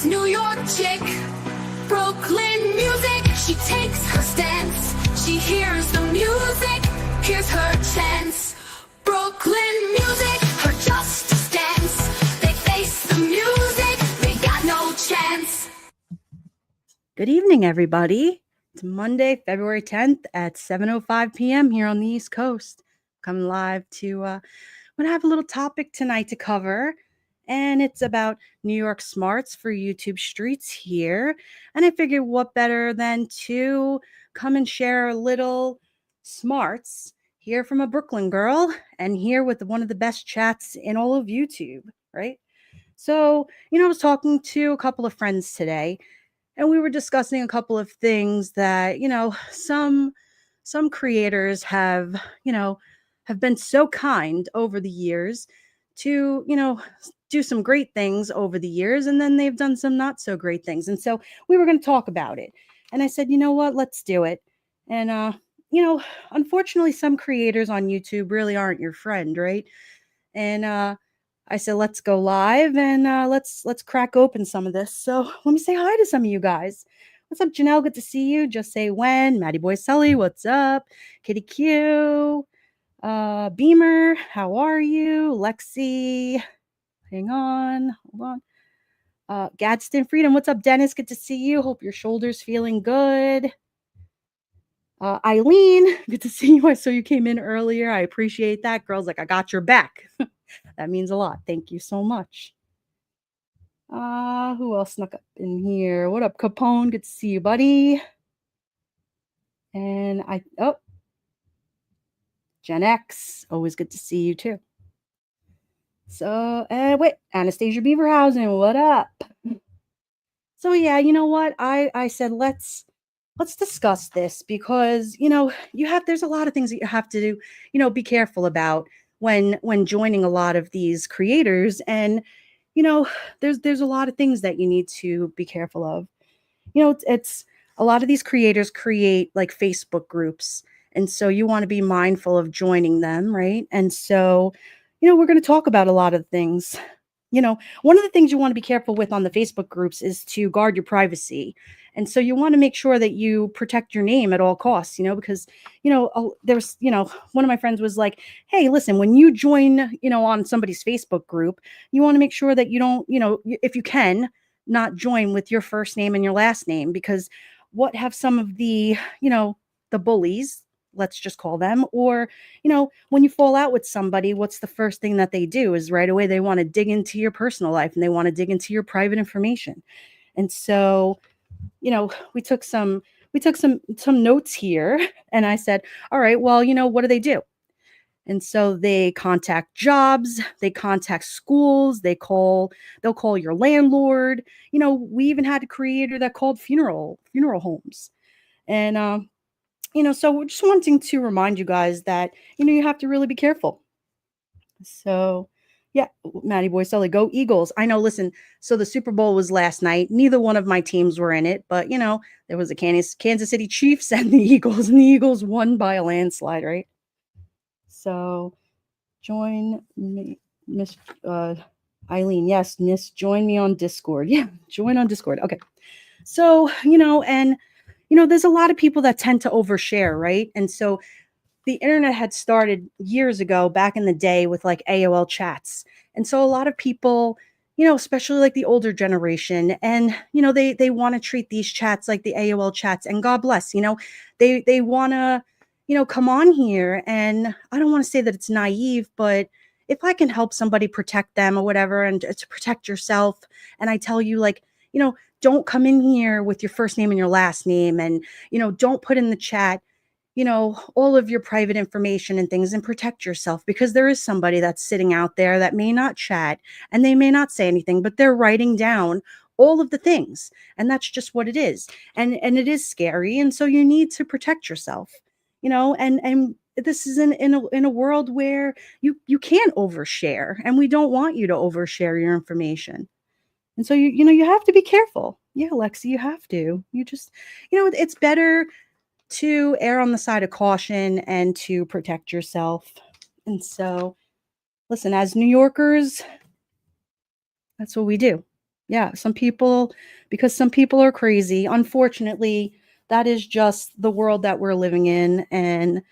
This New York chick, Brooklyn music, she takes her stance. She hears the music, here's her chance. Brooklyn music, her justice dance. They face the music, they got no chance. Good evening, everybody. It's Monday, February 10th at 7:05 p.m. here on the East Coast. Coming live to, I'm going to have a little topic tonight to cover, and it's about New York smarts for YouTube streets here. And I figured what better than to come and share a little smarts here from a Brooklyn girl and here with one of the best chats in all of YouTube, right? So, I was talking to a couple of friends today, and we were discussing a couple of things that some creators have been so kind over the years to do some great things over the years, and then they've done some not so great things. And so we were going to talk about it, and I said, you know what, let's do it. And unfortunately, some creators on YouTube really aren't your friend, right? And I said, let's go live and let's crack open some of this. So let me say hi to some of you guys. What's up, Janelle? Good to see you. Just say when. Maddie Boy Sully, what's up? Kitty Q. Beamer, how are you? Lexi, hang on. Hold on. Gadsden Freedom, what's up, Dennis? Good to see you. Hope your shoulder's feeling good. Eileen, good to see you. I saw you came in earlier. I appreciate that. Girls, like, I got your back. That means a lot. Thank you so much. Who else snuck up in here? What up, Capone? Good to see you, buddy. And Gen X, always good to see you too. So, wait, Anastasia Beaverhausen, what up? So yeah, you know what? I said let's discuss this because there's a lot of things that you have to do, be careful about when joining a lot of these creators. And there's a lot of things that you need to be careful of. It's a lot of these creators create like Facebook groups, and so you want to be mindful of joining them, right? And so we're going to talk about a lot of things. One of the things you want to be careful with on the Facebook groups is to guard your privacy. And so you want to make sure that you protect your name at all costs, because, there's, one of my friends was like, hey, listen, when you join, on somebody's Facebook group, you want to make sure that you don't, if you can, not join with your first name and your last name, because what have some of the, the bullies, let's just call them, or when you fall out with somebody, what's the first thing that they do is right away they want to dig into your personal life and they want to dig into your private information. And so we took some notes here, and I said, all right, well, what do? And so they contact jobs, they contact schools, they'll call your landlord. We even had a creator that called funeral homes. And so we're just wanting to remind you guys that, you have to really be careful. So, yeah, Maddie Boy Sully, go Eagles. I know, listen, so the Super Bowl was last night. Neither one of my teams were in it, but, there was a Kansas City Chiefs and the Eagles, and the Eagles won by a landslide, right? So, join me, Miss Eileen. Yes, Miss, join me on Discord. Yeah, join on Discord. Okay. So, and there's a lot of people that tend to overshare, right? And so the internet had started years ago, back in the day, with like AOL chats. And so a lot of people, especially like the older generation, and they want to treat these chats like the AOL chats. And God bless, they want to, come on here. And I don't want to say that it's naive, but if I can help somebody protect them or whatever, and to protect yourself, and I tell you, like, don't come in here with your first name and your last name, and don't put in the chat all of your private information and things, and protect yourself, because there is somebody that's sitting out there that may not chat and they may not say anything, but they're writing down all of the things, and that's just what it is. And it is scary, and so you need to protect yourself, and this is in a world where you can't overshare, and we don't want you to overshare your information. And so you have to be careful. Yeah, Lexi, you have to. You just it's better to err on the side of caution and to protect yourself. And so, listen, as New Yorkers, that's what we do. Yeah, some people because some people are crazy. Unfortunately, that is just the world that we're living in, and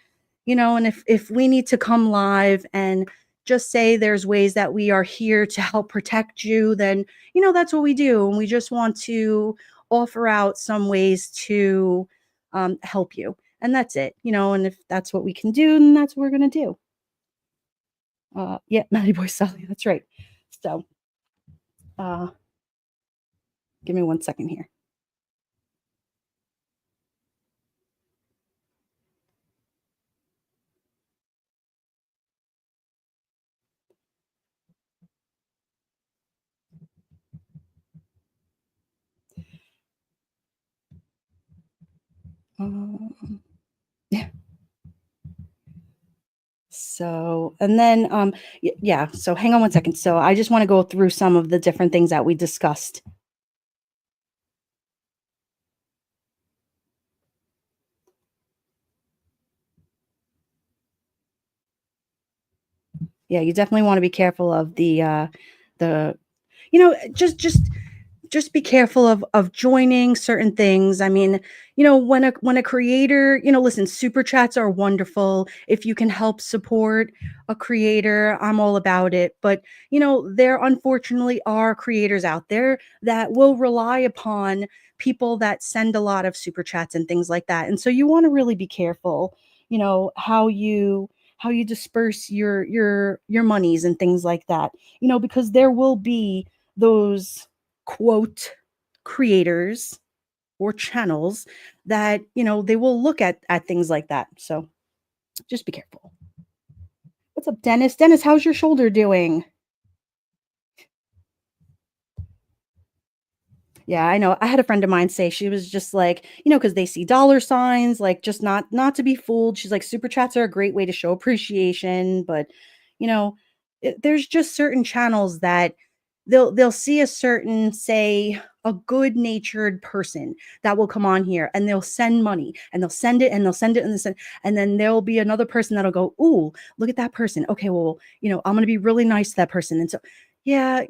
and if we need to come live and just say there's ways that we are here to help protect you, then that's what we do, and we just want to offer out some ways to help you, and that's it. And if that's what we can do, then that's what we're gonna do. Yeah, Matty Boy Sally, that's right. So, uh, give me 1 second here. Um, yeah. So, and then, yeah. So, hang on 1 second. So, I just want to go through some of the different things that we discussed. Yeah, you definitely want to be careful of the, just be careful of joining certain things. I mean, when a creator, listen, super chats are wonderful. If you can help support a creator, I'm all about it. But there unfortunately are creators out there that will rely upon people that send a lot of super chats and things like that. And so you want to really be careful, how you disperse your monies and things like that. Because there will be those quote creators or channels that they will look at things like that, so just be careful. What's up, Dennis? How's your shoulder doing? Yeah, I know. I had a friend of mine say she was just like, because they see dollar signs, like just not to be fooled. She's like, super chats are a great way to show appreciation, but you know, there's just certain channels that they'll see a certain, say, a good-natured person that will come on here and they'll send money and they'll send it and they'll send it and they'll send, and then there'll be another person that'll go, "Ooh, look at that person. Okay, well, I'm gonna be really nice to that person." And so, yeah,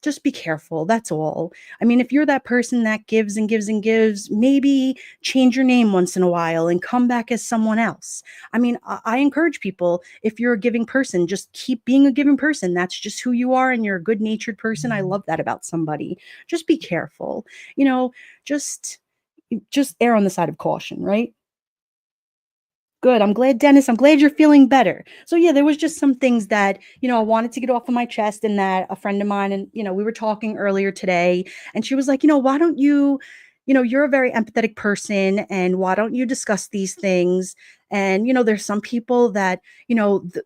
just be careful. That's all. I mean, if you're that person that gives and gives and gives, maybe change your name once in a while and come back as someone else. I mean, I encourage people, if you're a giving person, just keep being a giving person. That's just who you are, and you're a good natured person. I love that about somebody. Just be careful. You know, just just err on the side of caution, right? Good. I'm glad, Dennis. I'm glad you're feeling better. So yeah, there was just some things that, I wanted to get off of my chest, and that a friend of mine, and we were talking earlier today, and she was like, why don't you, you're a very empathetic person, and why don't you discuss these things? And there's some people that,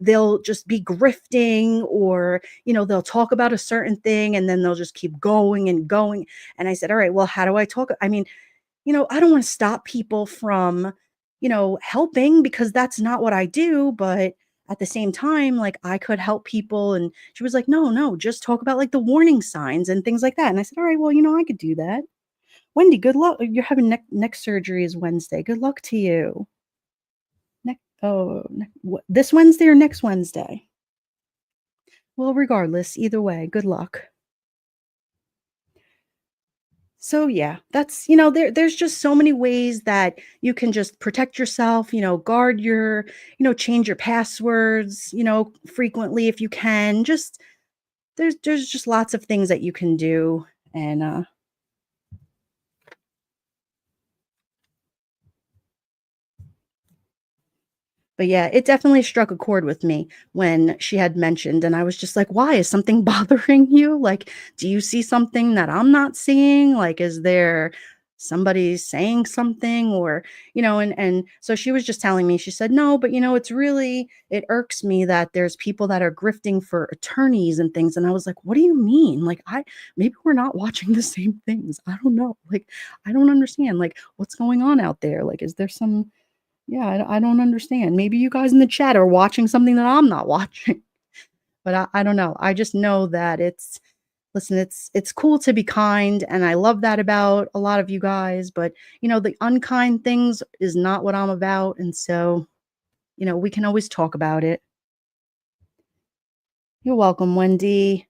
they'll just be grifting, or, they'll talk about a certain thing and then they'll just keep going and going. And I said, all right, well, how do I talk? I mean, I don't want to stop people from, helping, because that's not what I do. But at the same time, like, I could help people. And she was like, no, no, just talk about like the warning signs and things like that. And I said, all right, well, I could do that. Wendy, good luck. You're having neck surgery is Wednesday. Good luck to you. This Wednesday or next Wednesday? Well, regardless, either way, good luck. So yeah, that's there's just so many ways that you can just protect yourself, guard your, change your passwords, frequently if you can. Just there's just lots of things that you can do. And but yeah, it definitely struck a chord with me when she had mentioned, and I was just like, "Why? Is something bothering you? Like, do you see something that I'm not seeing? Like, is there somebody saying something?" Or, and so she was just telling me, she said, "No, but it irks me that there's people that are grifting for attorneys and things." And I was like, "What do you mean? Like, maybe we're not watching the same things. I don't know. Like, I don't understand. Like, what's going on out there? Like, is there some, yeah, I don't understand. Maybe you guys in the chat are watching something that I'm not watching." But I don't know. I just know that listen, it's cool to be kind, and I love that about a lot of you guys, but the unkind things is not what I'm about, and so, we can always talk about it. You're welcome, Wendy.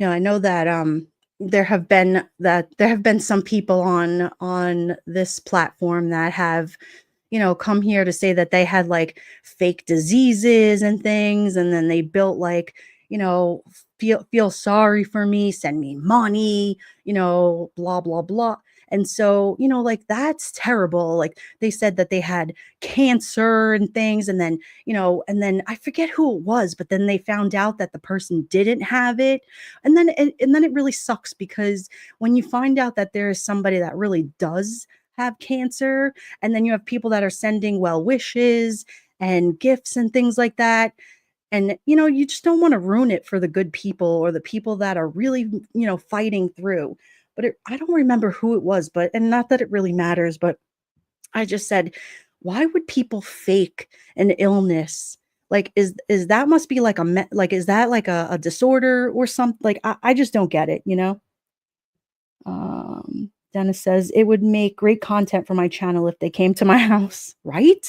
I know that there have been some people on this platform that have, come here to say that they had like fake diseases and things, and then they built like, feel sorry for me, send me money, blah blah blah. And so, like that's terrible. Like they said that they had cancer and things, and then, and then I forget who it was, but then they found out that the person didn't have it. And then it really sucks because when you find out that there is somebody that really does have cancer, and then you have people that are sending well wishes and gifts and things like that, and you just don't want to ruin it for the good people or the people that are really fighting through. But I don't remember who it was, but and not that it really matters, but I just said, why would people fake an illness? Like, is that must be like like, is that like a disorder or something? Like, I just don't get it, Dennis says it would make great content for my channel if they came to my house, right?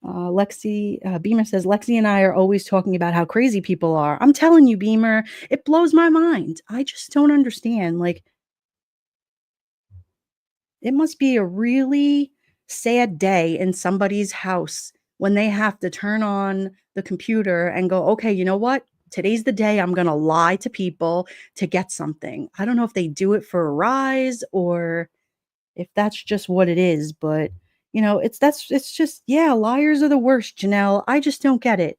Lexi Beamer says Lexi and I are always talking about how crazy people are. I'm telling you, Beamer, it blows my mind. I just don't understand. Like, it must be a really sad day in somebody's house when they have to turn on the computer and go, okay, you know what? Today's the day I'm going to lie to people to get something. I don't know if they do it for a rise or if that's just what it is, but it's just, yeah, liars are the worst, Janelle. I just don't get it.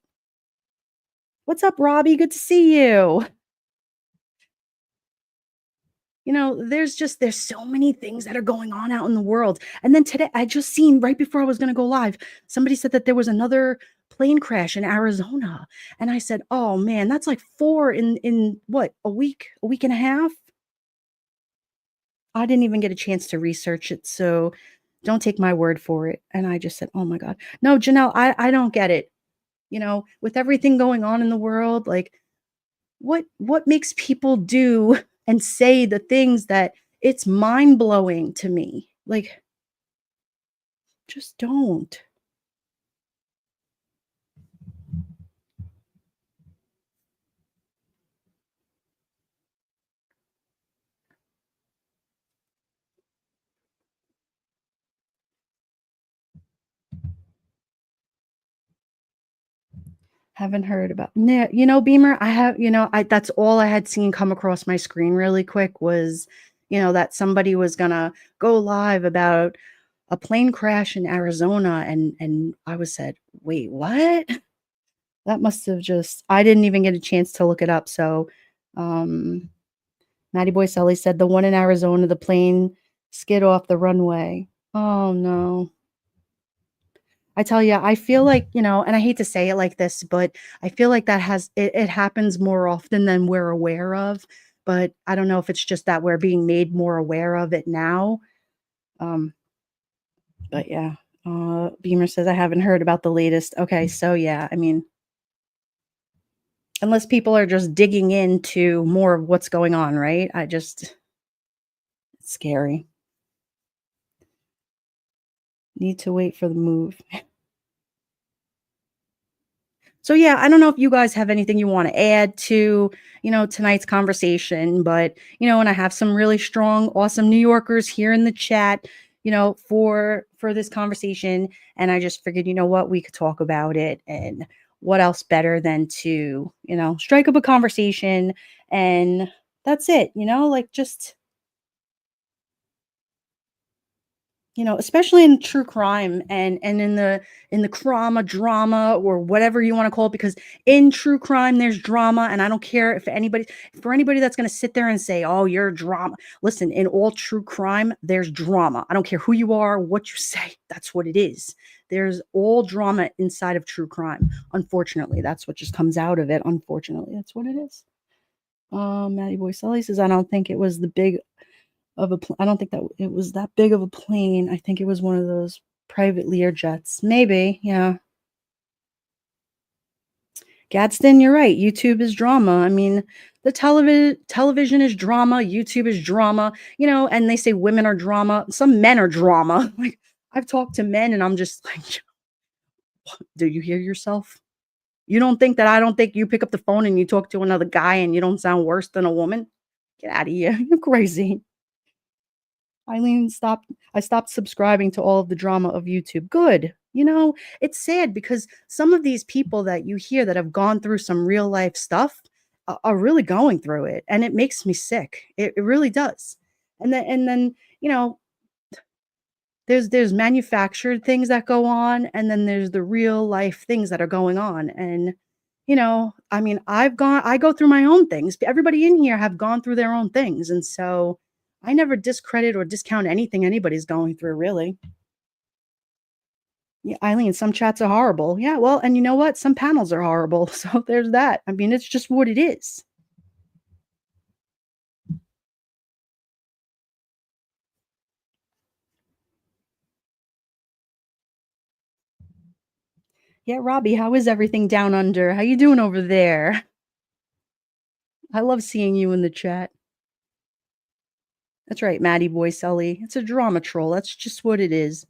What's up, Robbie? Good to see you. There's so many things that are going on out in the world. And then today, I just seen right before I was going to go live, somebody said that there was another plane crash in Arizona. And I said, "Oh man, that's like four in what, a week and a half?" I didn't even get a chance to research it, so don't take my word for it. And I just said, "Oh my god. No, Janelle, I don't get it. With everything going on in the world, like what makes people do and say the things that it's mind-blowing to me. Like, just don't." Haven't heard about Beamer, I have I that's all I had seen come across my screen really quick was, that somebody was gonna go live about a plane crash in Arizona, and I was said, "Wait, what?" That must have just I didn't even get a chance to look it up, so, um, Matty Boy Sully said, "The one in Arizona, the plane skid off the runway." Oh, no. I tell you, I feel like, and I hate to say it like this, but I feel like it happens more often than we're aware of. But I don't know if it's just that we're being made more aware of it now. Um, but yeah, Beamer says, I haven't heard about the latest. Okay, so yeah, I mean, unless people are just digging into more of what's going on, right? It's scary. Need to wait for the move. So yeah, I don't know if you guys have anything you want to add to, tonight's conversation, but and I have some really strong, awesome New Yorkers here in the chat, for this conversation, and I just figured, what, we could talk about it, and what else better than to, strike up a conversation, and that's it, like just especially in true crime, and in the drama, or whatever you want to call it, because in true crime there's drama, and I don't care if anybody for anybody that's going to sit there and say, "Oh, you're drama." Listen, in all true crime there's drama. I don't care who you are, what you say. That's what it is. There's all drama inside of true crime. Unfortunately, that's what just comes out of it. Unfortunately, that's what it is. Matty Boy Sully says, I don't think it was the big I don't think that it was that big of a plane. I think it was one of those private Lear jets. Maybe, yeah. Gadsden, you're right. YouTube is drama. I mean, the television is drama, YouTube is drama, and they say women are drama. Some men are drama. Like, I've talked to men and I'm just like, do you hear yourself? You don't think that I don't think you pick up the phone and you talk to another guy and you don't sound worse than a woman? Get out of here. You're crazy. Eileen stopped I stopped subscribing to all of the drama of YouTube. Good. It's sad because some of these people that you hear that have gone through some real life stuff are really going through it, and it makes me sick. It really does. And then, you know, there's manufactured things that go on, and then there's the real life things that are going on. And I mean, I go through my own things. Everybody in here have gone through their own things, and so I never discredit or discount anything anybody's going through, really. Yeah, Eileen, some chats are horrible. Yeah, well, and you know what? Some panels are horrible. So there's that. I mean, it's just what it is. Yeah, Robbie, how is everything down under? How you doing over there? I love seeing you in the chat. That's right, Maddie Boy Sully. It's a drama troll. That's just what it is.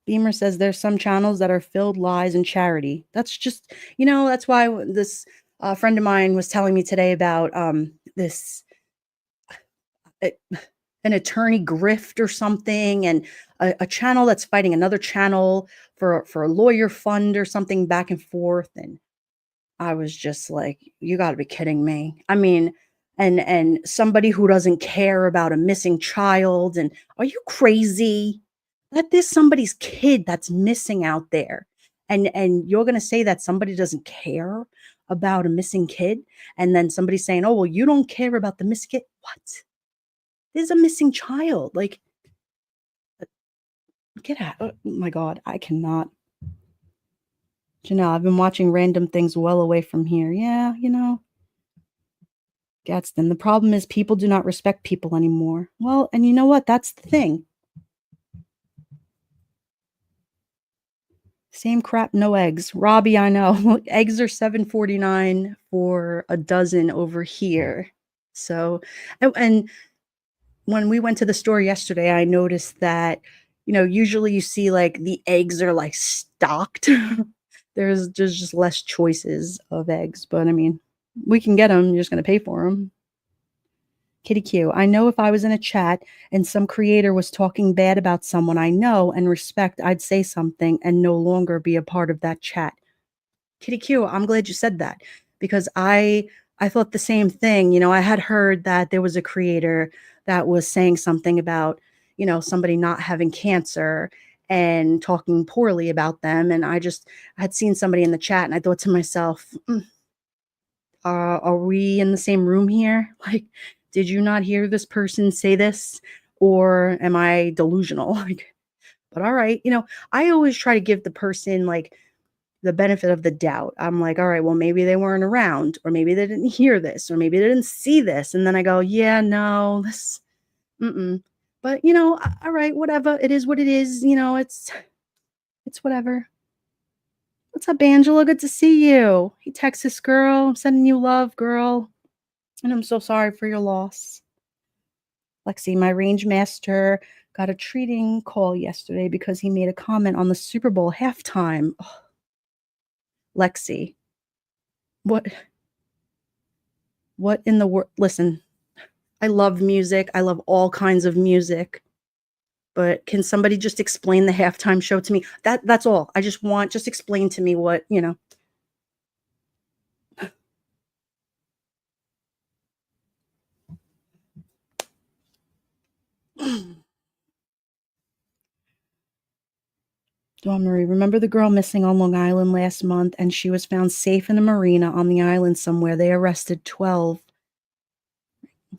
Beamer says there's some channels that are filled lies and charity. That's just, that's why this friend of mine was telling me today about this uh, an attorney grift or something, and a channel that's fighting another channel for a lawyer fund or something back and forth. And I was just like, you got to be kidding me. I mean, and somebody who doesn't care about a missing child, and are you crazy? That there's somebody's kid that's missing out there. And you're going to say that somebody doesn't care about a missing kid, and then somebody saying, "Oh, well, you don't care about the missing kid." What? There's a missing child. Like, get out. Oh my God, I cannot. Janelle, I've been watching random things well away from here. Yeah, Gadsden, the problem is people do not respect people anymore. Well, and you know what? That's the thing. Same crap, no eggs. Robbie, I know. Eggs are $7.49 for a dozen over here. So, and when we went to the store yesterday, I noticed that, usually you see like the eggs are like stocked. There's just less choices of eggs, but I mean, we can get them. You're just going to pay for them. Kitty Q, I know if I was in a chat and some creator was talking bad about someone I know and respect, I'd say something and no longer be a part of that chat. Kitty Q, I'm glad you said that, because I thought the same thing. I had heard that there was a creator that was saying something about, somebody not having cancer and talking poorly about them. And I had seen somebody in the chat and I thought to myself, are we in the same room here? Like, did you not hear this person say this? Or am I delusional? Like, but all right. I always try to give the person like the benefit of the doubt. I'm like, all right, well, maybe they weren't around, or maybe they didn't hear this, or maybe they didn't see this. And then I go, yeah, no, this, but all right, whatever. It is what it is. It's whatever. What's up, Angela? Good to see you. Hey, Texas girl. I'm sending you love, girl. And I'm so sorry for your loss. Lexi, my range master got a treating call yesterday because he made a comment on the Super Bowl halftime. Oh. Lexi, what in the world? Listen, I love music. I love all kinds of music. But can somebody just explain the halftime show to me? That's all. I just explain to me what. Dawn Marie, remember the girl missing on Long Island last month, and she was found safe in a marina on the island somewhere. They arrested 12.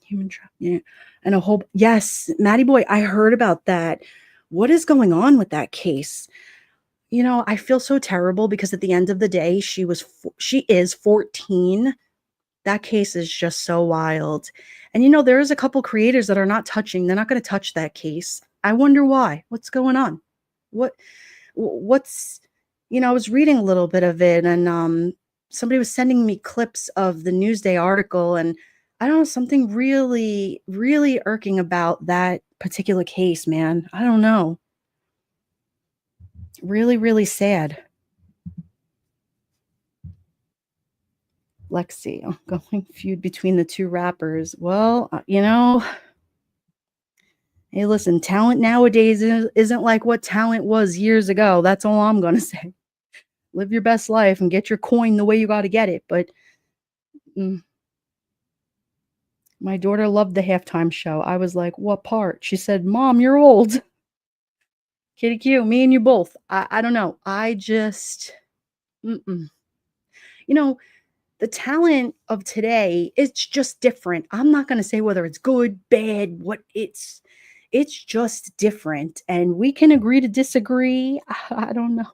Human trafficking. Yeah. And a whole, yes, Maddie Boy, I heard about that. What is going on with that case? I feel so terrible because at the end of the day, she is 14. That case is just so wild. And there is a couple creators that are not touching. They're not going to touch that case. I wonder why. What's going on? What's I was reading a little bit of it, and somebody was sending me clips of the Newsday article, and I don't know, something really, really irking about that particular case, man. I don't know. Really, really sad. Lexi, ongoing feud between the two rappers. Well, hey, listen, talent nowadays isn't like what talent was years ago. That's all I'm gonna say. Live your best life and get your coin the way you got to get it. But mm, my daughter loved the halftime show. I was like, "What part?" She said, "Mom, you're old." Kitty Q, me and you both. I don't know. I just, mm-mm. You know, the talent of today, it's just different. I'm not going to say whether it's good, bad, what it's just different and we can agree to disagree. I don't know.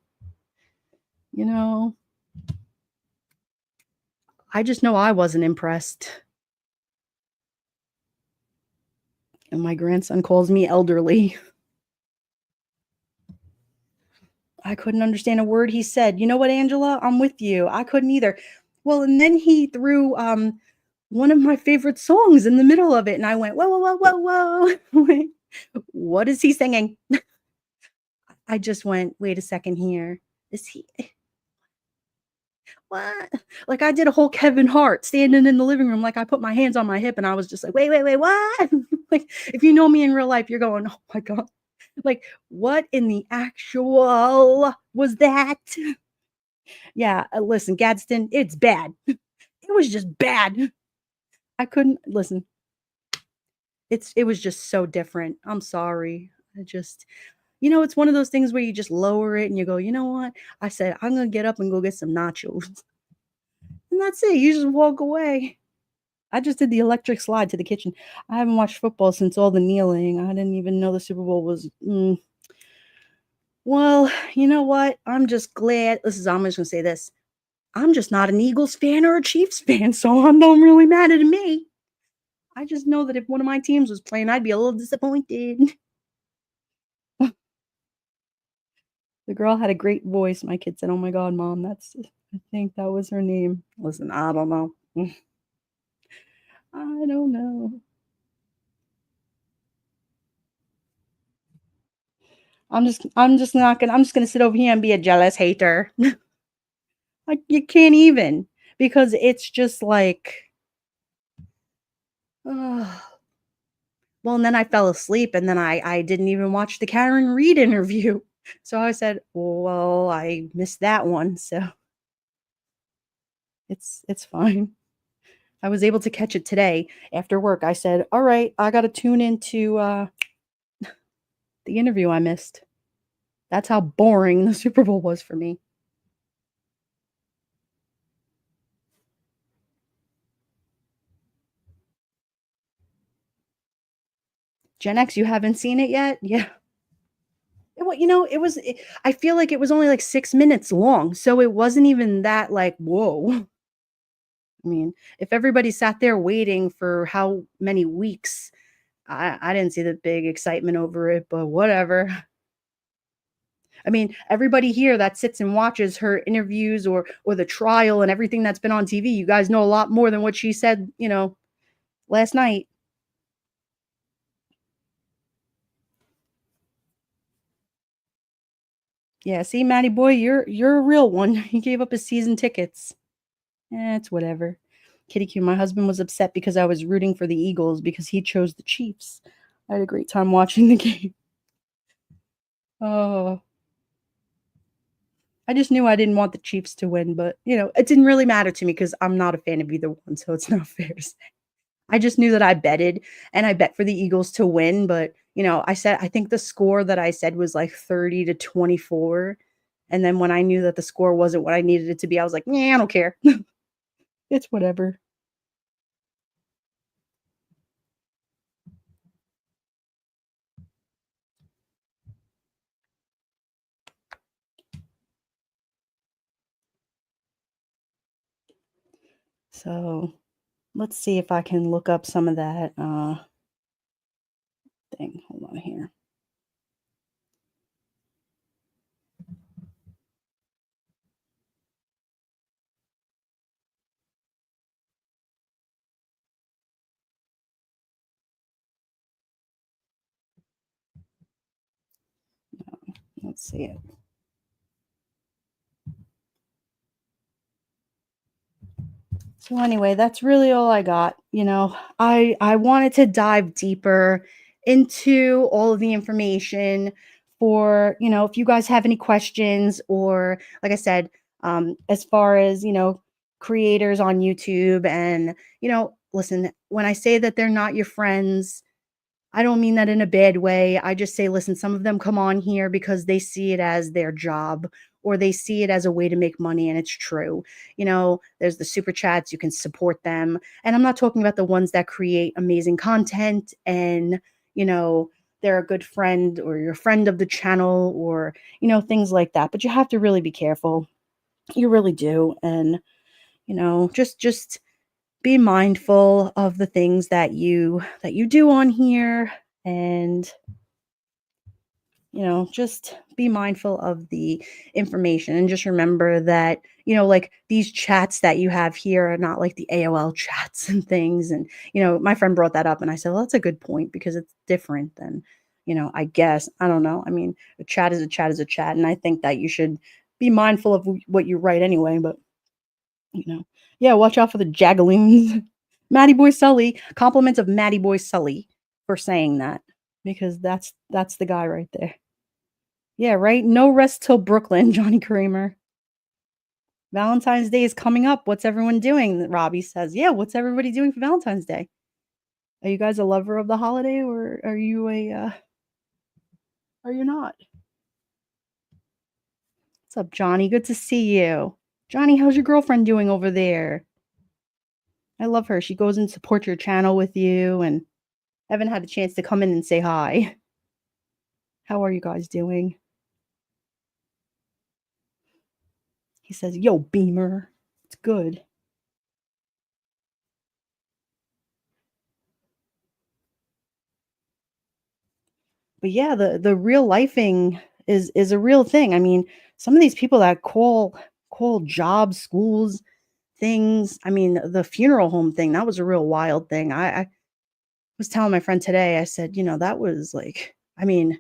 You know, I just know I wasn't impressed. And my grandson calls me elderly. I couldn't understand a word he said. You know what, Angela? I'm with you. I couldn't either. Well, and then he threw one of my favorite songs in the middle of it, and I went, whoa, whoa, whoa, whoa, whoa. Wait, what is he singing? I just went, wait a second here. Is he what? Like I did a whole Kevin Hart standing in the living room, like I put my hands on my hip and I was just like, wait, wait, wait, what? Like if you know me in real life, you're going, oh my God. Like, what in the actual was that? Yeah, listen, Gadsden, it's bad. It was just bad. I couldn't listen. It was just so different. I'm sorry. I just it's one of those things where you just lower it and you go, "You know what?" I said, "I'm gonna get up and go get some nachos." And that's it. You just walk away. I just did the electric slide to the kitchen. I haven't watched football since all the kneeling. I didn't even know the Super Bowl was well, you know what? I'm just glad I'm just gonna say this. I'm just not an Eagles fan or a Chiefs fan, so it don't really matter to me. I just know that if one of my teams was playing, I'd be a little disappointed. The girl had a great voice. My kid said, "Oh my god, mom, I think that was her name." Listen, I don't know. I don't know. I'm just gonna sit over here and be a jealous hater. Like you can't even because it's just like ugh. Well, and then I fell asleep and then I didn't even watch the Karen Reed interview. So I said, "Well, I missed that one." So it's fine. I was able to catch it today after work. I said, "All right, I got to tune into the interview I missed." That's how boring the Super Bowl was for me. Gen X, you haven't seen it yet? Yeah. Well, I feel like it was only like 6 minutes long, so it wasn't even that like, "Whoa." I mean, if everybody sat there waiting for how many weeks, I didn't see the big excitement over it, but whatever. I mean, everybody here that sits and watches her interviews or the trial and everything that's been on TV, you guys know a lot more than what she said, last night. Yeah, see, Matty boy, you're a real one. He gave up his season tickets. It's whatever. Kitty Q, my husband was upset because I was rooting for the Eagles because he chose the Chiefs. I had a great time watching the game. Oh, I just knew I didn't want the Chiefs to win, but it didn't really matter to me because I'm not a fan of either one, so it's not fair to say. I just knew that I betted and I bet for the Eagles to win, but I think the score that I said was like 30-24. And then when I knew that the score wasn't what I needed it to be, I was like, "Yeah, I don't care." It's whatever. So let's see if I can look up some of that thing. Hold on here. Let's see it. So anyway, that's really all I got. I wanted to dive deeper into all of the information for, if you guys have any questions or like I said, as far as, creators on YouTube and, listen, when I say that they're not your friends, I don't mean that in a bad way. I just say, listen, some of them come on here because they see it as their job or they see it as a way to make money. And it's true. There's the super chats, you can support them. And I'm not talking about the ones that create amazing content and, you know, they're a good friend or you're a friend of the channel or, things like that. But you have to really be careful. You really do. And, just be mindful of the things that you do on here and just be mindful of the information and just remember that like these chats that you have here are not like the AOL chats and things. And my friend brought that up and I said, well, that's a good point because it's different than I guess, I don't know, I mean, a chat is a chat is a chat, and I think that you should be mindful of what you write anyway. But you know, yeah, watch out for the jagaloons. Matty Boy Sully, compliments of Matty Boy Sully for saying that because that's the guy right there. Yeah, right? No rest till Brooklyn, Johnny Kramer. Valentine's Day is coming up. What's everyone doing? Robbie says. Yeah, what's everybody doing for Valentine's Day? Are you guys a lover of the holiday or are you not? What's up, Johnny? Good to see you. Johnny, how's your girlfriend doing over there? I love her. She goes and supports your channel with you and haven't had a chance to come in and say hi. How are you guys doing? He says, "Yo, Beamer." It's good. But yeah, the real lifing is a real thing. I mean, some of these people that call jobs, schools, things. I mean, the funeral home thing, that was a real wild thing. I was telling my friend today, I said, that was like, I mean,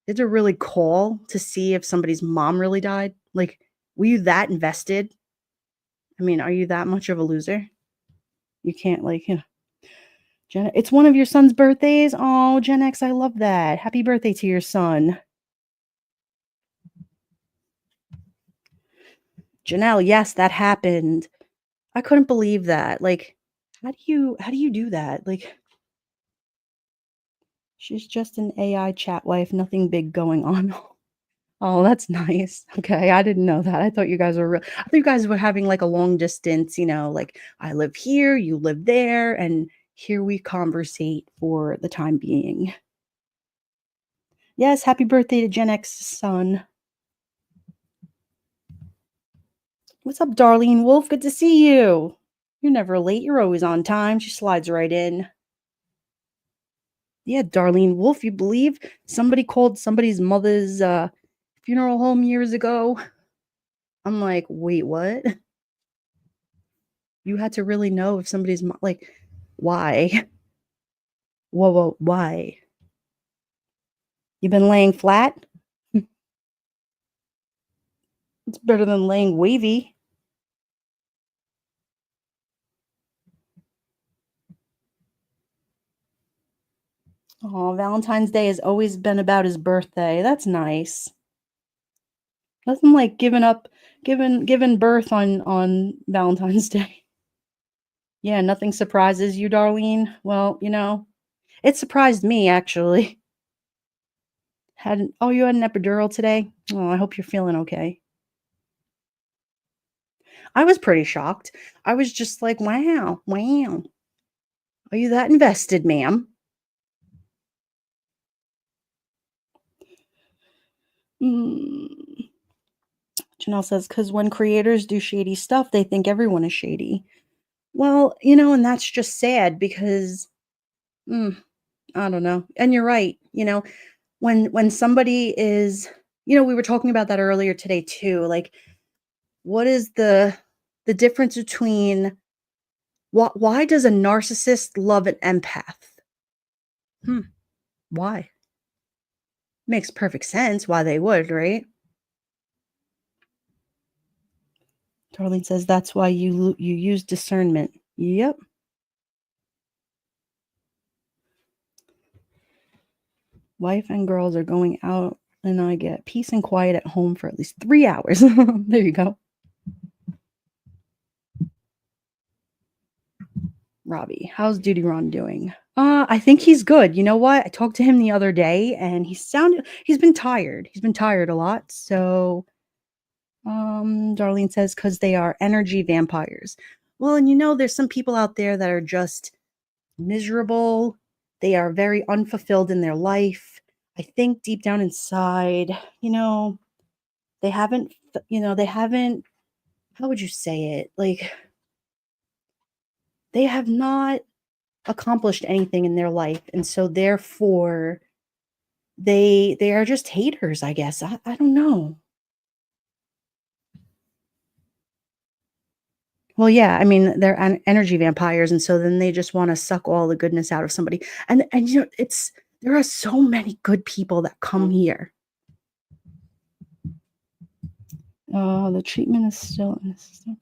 did you really call to see if somebody's mom really died? Like, were you that invested? I mean, are you that much of a loser? You can't like, it's one of your son's birthdays. Oh, Gen X, I love that. Happy birthday to your son. Janelle, yes, that happened. I couldn't believe that. Like, how do you do that? Like, she's just an AI chat wife, nothing big going on. Oh, that's nice. Okay, I didn't know that. I thought you guys were I thought you guys were having like a long distance, like I live here, you live there, and here we conversate for the time being. Yes, happy birthday to Gen X's son. What's up, Darlene Wolf? Good to see you. You're never late. You're always on time. She slides right in. Yeah, Darlene Wolf, you believe somebody called somebody's mother's funeral home years ago? I'm like, wait, what? You had to really know if somebody's like, why? Whoa, whoa, why? You been laying flat? It's better than laying wavy. Oh, Valentine's Day has always been about his birthday. That's nice. Nothing like giving birth on Valentine's Day. Yeah, nothing surprises you, Darlene. Well, it surprised me actually. You had an epidural today? Oh, I hope you're feeling okay. I was pretty shocked. I was just like, wow, wow. Are you that invested, ma'am? Mm. Janelle says, because when creators do shady stuff, they think everyone is shady. Well, and that's just sad because mm, I don't know. And you're right. When somebody is, we were talking about that earlier today too. Like, what is the difference between why does a narcissist love an empath? Hmm. Why? Makes perfect sense why they would, right? Darlene says that's why you use discernment. Yep. Wife and girls are going out and I get peace and quiet at home for at least 3 hours. There you go. Robbie, how's Duty Ron doing? I think he's good. You know what? I talked to him the other day and he's been tired. He's been tired a lot. So, Darlene says, because they are energy vampires. Well, and there's some people out there that are just miserable. They are very unfulfilled in their life. I think deep down inside, they haven't, how would you say it? Like, they have not accomplished anything in their life. And so therefore they are just haters, I guess. I don't know. Well, yeah, I mean, they're energy vampires, and so then they just want to suck all the goodness out of somebody. And it's there are so many good people that come here. The treatment is still in the system.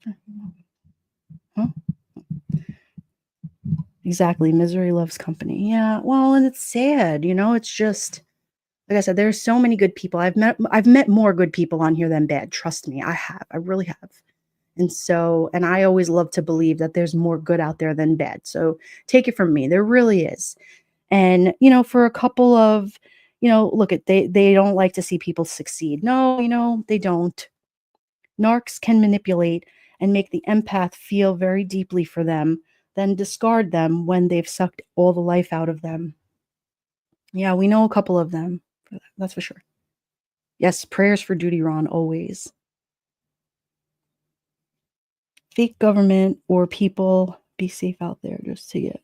Huh? Exactly. Misery loves company. Yeah. Well, and it's sad, it's just like I said, there's so many good people. I've met more good people on here than bad. Trust me, I have. I really have. And I always love to believe that there's more good out there than bad. So take it from me, there really is. And for a couple of, look at they don't like to see people succeed. No, they don't. Narcs can manipulate and make the empath feel very deeply for them, then discard them when they've sucked all the life out of them. Yeah, we know a couple of them. That's for sure. Yes, prayers for Duty Ron always. Fake government or people, be safe out there just to get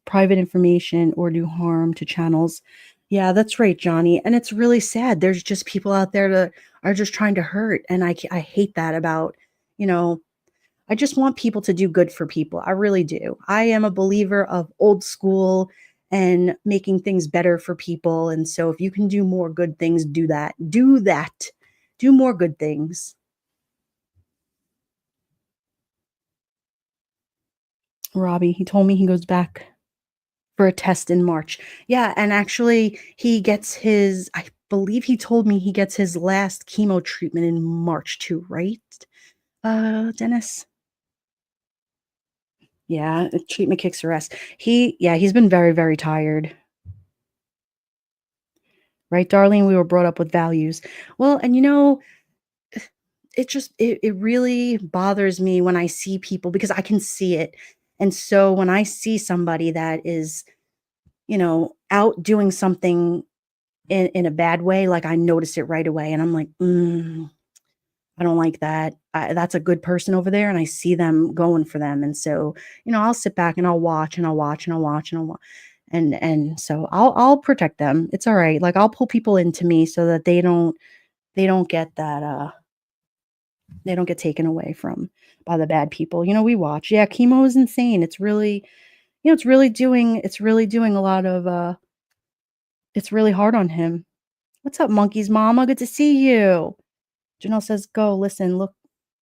private information or do harm to channels. Yeah, that's right, Johnny. And it's really sad. There's just people out there that are just trying to hurt. And I hate that about, I just want people to do good for people. I really do. I am a believer of old school and making things better for people. And so if you can do more good things, do that. Do that. Do more good things. Robbie, he told me he goes back for a test in March. Yeah, and actually I believe he told me he gets his last chemo treatment in March too, right? Dennis? Yeah, treatment kicks her ass. He's been very, very tired. Right, Darlene? We were brought up with values. Well, and it really bothers me when I see people because I can see it. And so when I see somebody that is, out doing something in a bad way, like I notice it right away and I'm like, I don't like that. That's a good person over there and I see them going for them. And so, I'll sit back and I'll watch and I'll watch and I'll watch and I'll watch. And so I'll protect them. It's all right. Like I'll pull people into me so that they don't get that they don't get taken away from by the bad people. We watch. Yeah, chemo is insane. It's really, it's really doing a lot of it's really hard on him. What's up, Monkey's mama? Good to see you. Janelle says, go listen, look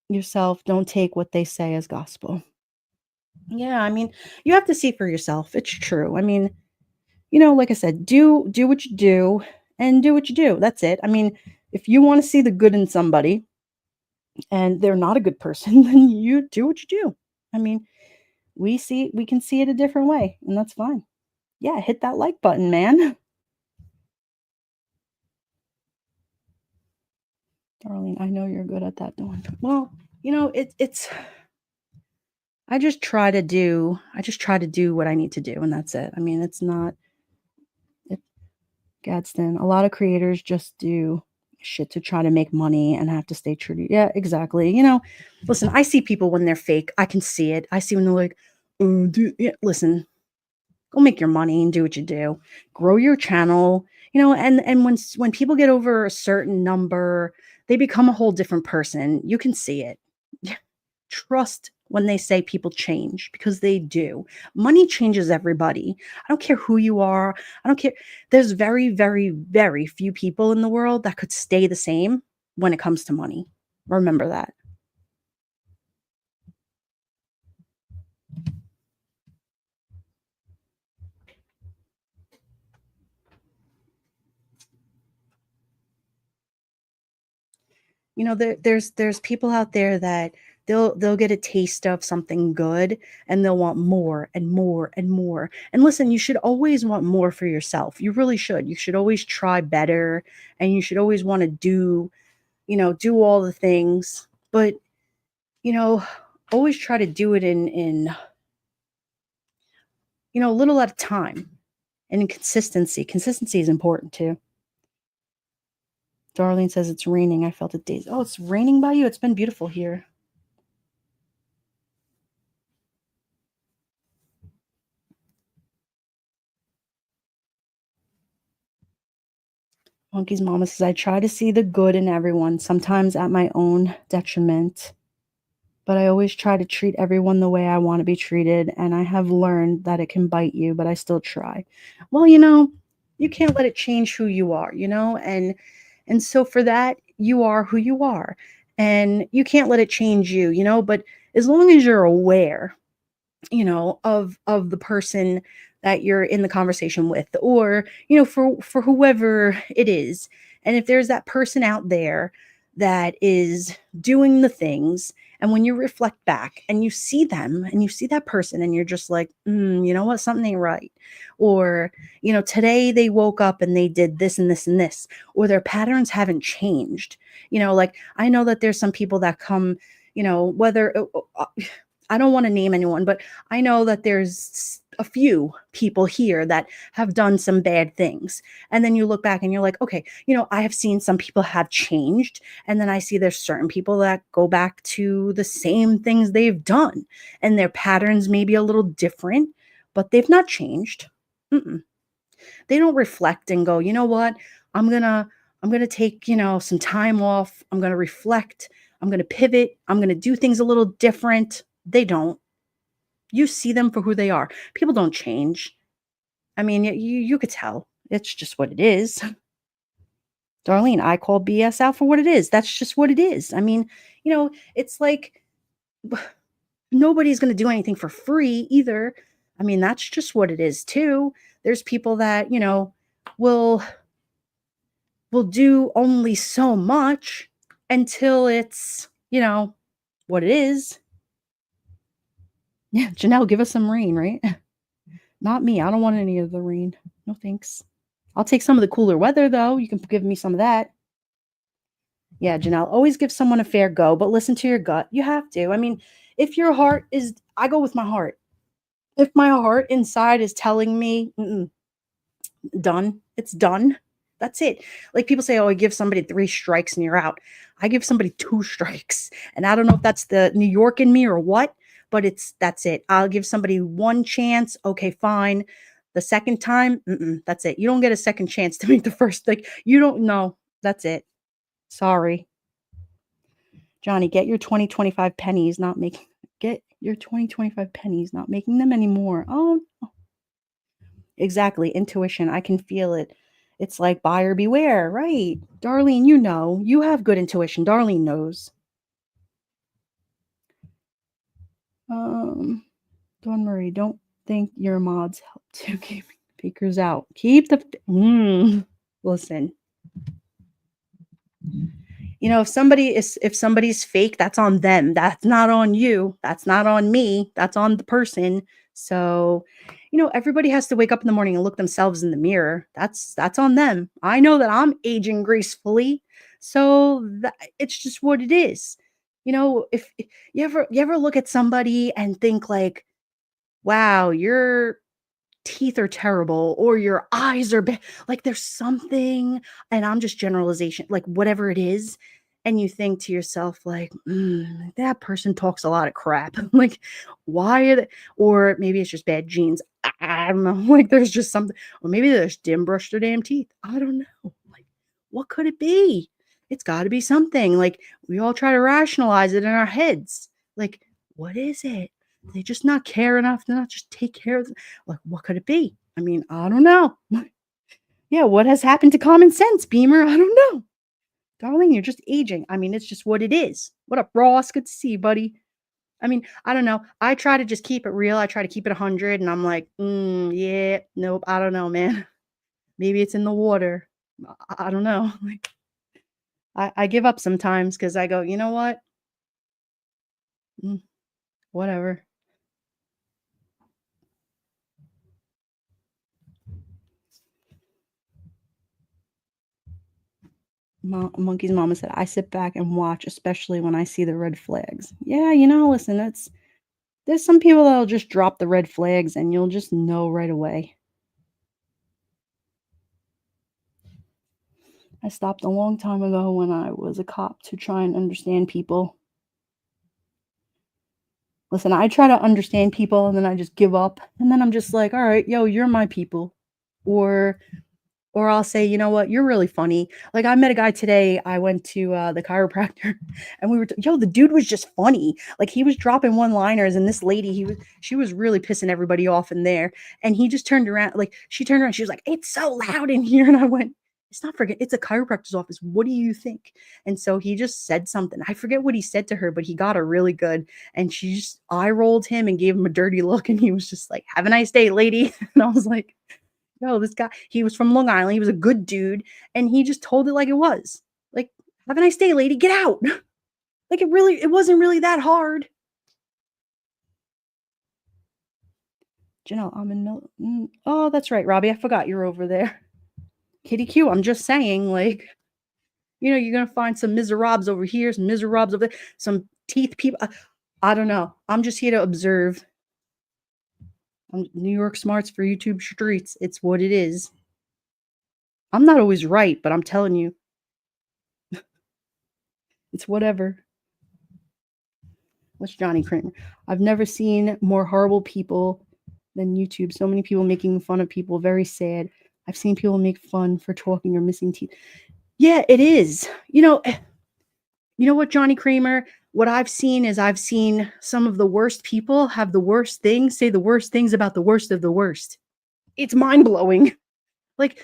yourself. Don't take what they say as gospel. Yeah, I mean, you have to see for yourself. It's true. I mean, like I said, do what you do and do what you do. That's it. I mean, if you want to see the good in somebody and they're not a good person, then you do what you do. I mean, we can see it a different way, and that's fine. Yeah, hit that like button, man. Darling, I know you're good at that one. Well, it's I just try to do what I need to do, and that's it. I mean, it's not it Gadsden. A lot of creators just do shit to try to make money and have to stay true to yeah, exactly. Listen, I see people when they're fake. I can see it. I see when they're like, oh, dude, yeah, listen, go make your money and do what you do. Grow your channel, and when people get over a certain number, they become a whole different person. You can see it. Trust when they say people change because they do. Money changes everybody. I don't care who you are. I don't care. There's very, very, very few people in the world that could stay the same when it comes to money. Remember that. there's people out there that they'll get a taste of something good and they'll want more and more and more. And listen, you should always want more for yourself. You really should. You should always try better, and you should always want to do all the things. But, you know, always try to do it in a little at a time, and in consistency. Consistency is important too. Darlene says it's raining. I felt it days. Oh, it's raining by you? It's been beautiful here. Monkey's mama says, I try to see the good in everyone, sometimes at my own detriment, but I always try to treat everyone the way I want to be treated. And I have learned that it can bite you, but I still try. Well, you can't let it change who you are, and so for that, you are who you are, and you can't let it change you, but as long as you're aware, of the person that you're in the conversation with, or for whoever it is. And if there's that person out there that is doing the things, and when you reflect back and you see them and you see that person, and you're just like, you know what, something ain't right. Or today they woke up and they did this and this and this, or their patterns haven't changed. Like, I know that there's some people that come, whether I don't want to name anyone, but I know that there's a few people here that have done some bad things. And then you look back and you're like, okay, I have seen some people have changed. And then I see there's certain people that go back to the same things they've done. And their patterns may be a little different, but they've not changed. Mm-mm. They don't reflect and go, you know what? I'm gonna take, some time off. I'm gonna reflect. I'm gonna pivot. I'm gonna do things a little different. They don't. You see them for who they are. People don't change. I mean, you could tell. It's just what it is. Darlene, I call BS out for what it is. That's just what it is. I mean, it's like nobody's going to do anything for free either. I mean, that's just what it is too. There's people that, will do only so much until it's, what it is. Yeah, Janelle, give us some rain, right? Not me. I don't want any of the rain. No thanks. I'll take some of the cooler weather, though. You can give me some of that. Yeah, Janelle, always give someone a fair go, but listen to your gut. You have to. I mean, if your heart is, I go with my heart. If my heart inside is telling me, done, it's done. That's it. Like people say, oh, I give somebody 3 strikes and you're out. I give somebody 2 strikes. And I don't know if that's the New York in me or what, but that's it. I'll give somebody 1 chance. Okay, fine. The second time, that's it. You don't get a second chance to make the first. Like, you don't know. That's it. Sorry. Johnny, get your 2025 pennies, not making get your 2025 pennies, not making them anymore. Oh, no. Exactly. Intuition. I can feel it. It's like buyer beware, right? Darlene, you have good intuition. Darlene knows. Dawn Marie, don't think your mods help to keep fakers out. Keep the listen. If somebody's fake, that's on them. That's not on you. That's not on me. That's on the person. So, everybody has to wake up in the morning and look themselves in the mirror. That's on them. I know that I'm aging gracefully. So it's just what it is. If you ever look at somebody and think like, wow, your teeth are terrible, or your eyes are bad, like there's something, and I'm just generalization, like whatever it is, and you think to yourself like, that person talks a lot of crap. Like, why or maybe it's just bad genes. I don't know. Like, there's just something, or maybe they just didn't brush their damn teeth. I don't know. Like, what could it be? It's got to be something. Like, we all try to rationalize it in our heads. Like, what is it? They just not care enough to not just take care of them. Like, what could it be? I mean, I don't know. Yeah, what has happened to common sense, Beamer? I don't know. Darling, you're just aging. I mean, it's just what it is. What up, Ross? Good to see you, buddy. I mean, I don't know. I try to just keep it real. I try to keep it 100, and I'm like, yeah, nope, I don't know, man. Maybe it's in the water. I don't know. Like, I give up sometimes because I go, you know what? Mm, whatever. Monkey's mama said, I sit back and watch, especially when I see the red flags. Yeah, listen, there's some people that'll just drop the red flags and you'll just know right away. I stopped a long time ago when I was a cop to try and understand people. Listen, I try to understand people and then I just give up. And then I'm just like, all right, yo, you're my people. Or I'll say, "You know what? You're really funny." Like, I met a guy today, I went to, the chiropractor, and we were yo, the dude was just funny. Like, he was dropping one-liners, and this lady, she was really pissing everybody off in there, and he just turned around like, she turned around, she was like, "It's so loud in here," and I went, "It's not friggin' it's a chiropractor's office. What do you think?" And so he just said something. I forget what he said to her, but he got her really good, and she just eye rolled him and gave him a dirty look, and he was just like, "Have a nice day, lady." And I was like, no, this guy, he was from Long Island. He was a good dude, and he just told it like it was. Like, "Have a nice day, lady. Get out." Like, it wasn't really that hard. Janelle, I'm in no oh, that's right, Robbie. I forgot you're over there. Kitty Q, I'm just saying, like, you're gonna find some miserables over here, some miserables over there, some teeth people. I don't know. I'm just here to observe. New York smarts for YouTube streets. It's what it is. I'm not always right, but I'm telling you, it's whatever. What's Johnny Kramer? I've never seen more horrible people than YouTube. So many people making fun of people. Very sad. I've seen people make fun for talking or missing teeth. Yeah, it is. You know what, Johnny Kramer? What I've seen is I've seen some of the worst people have the worst things, say the worst things about the worst of the worst. It's mind blowing. Like,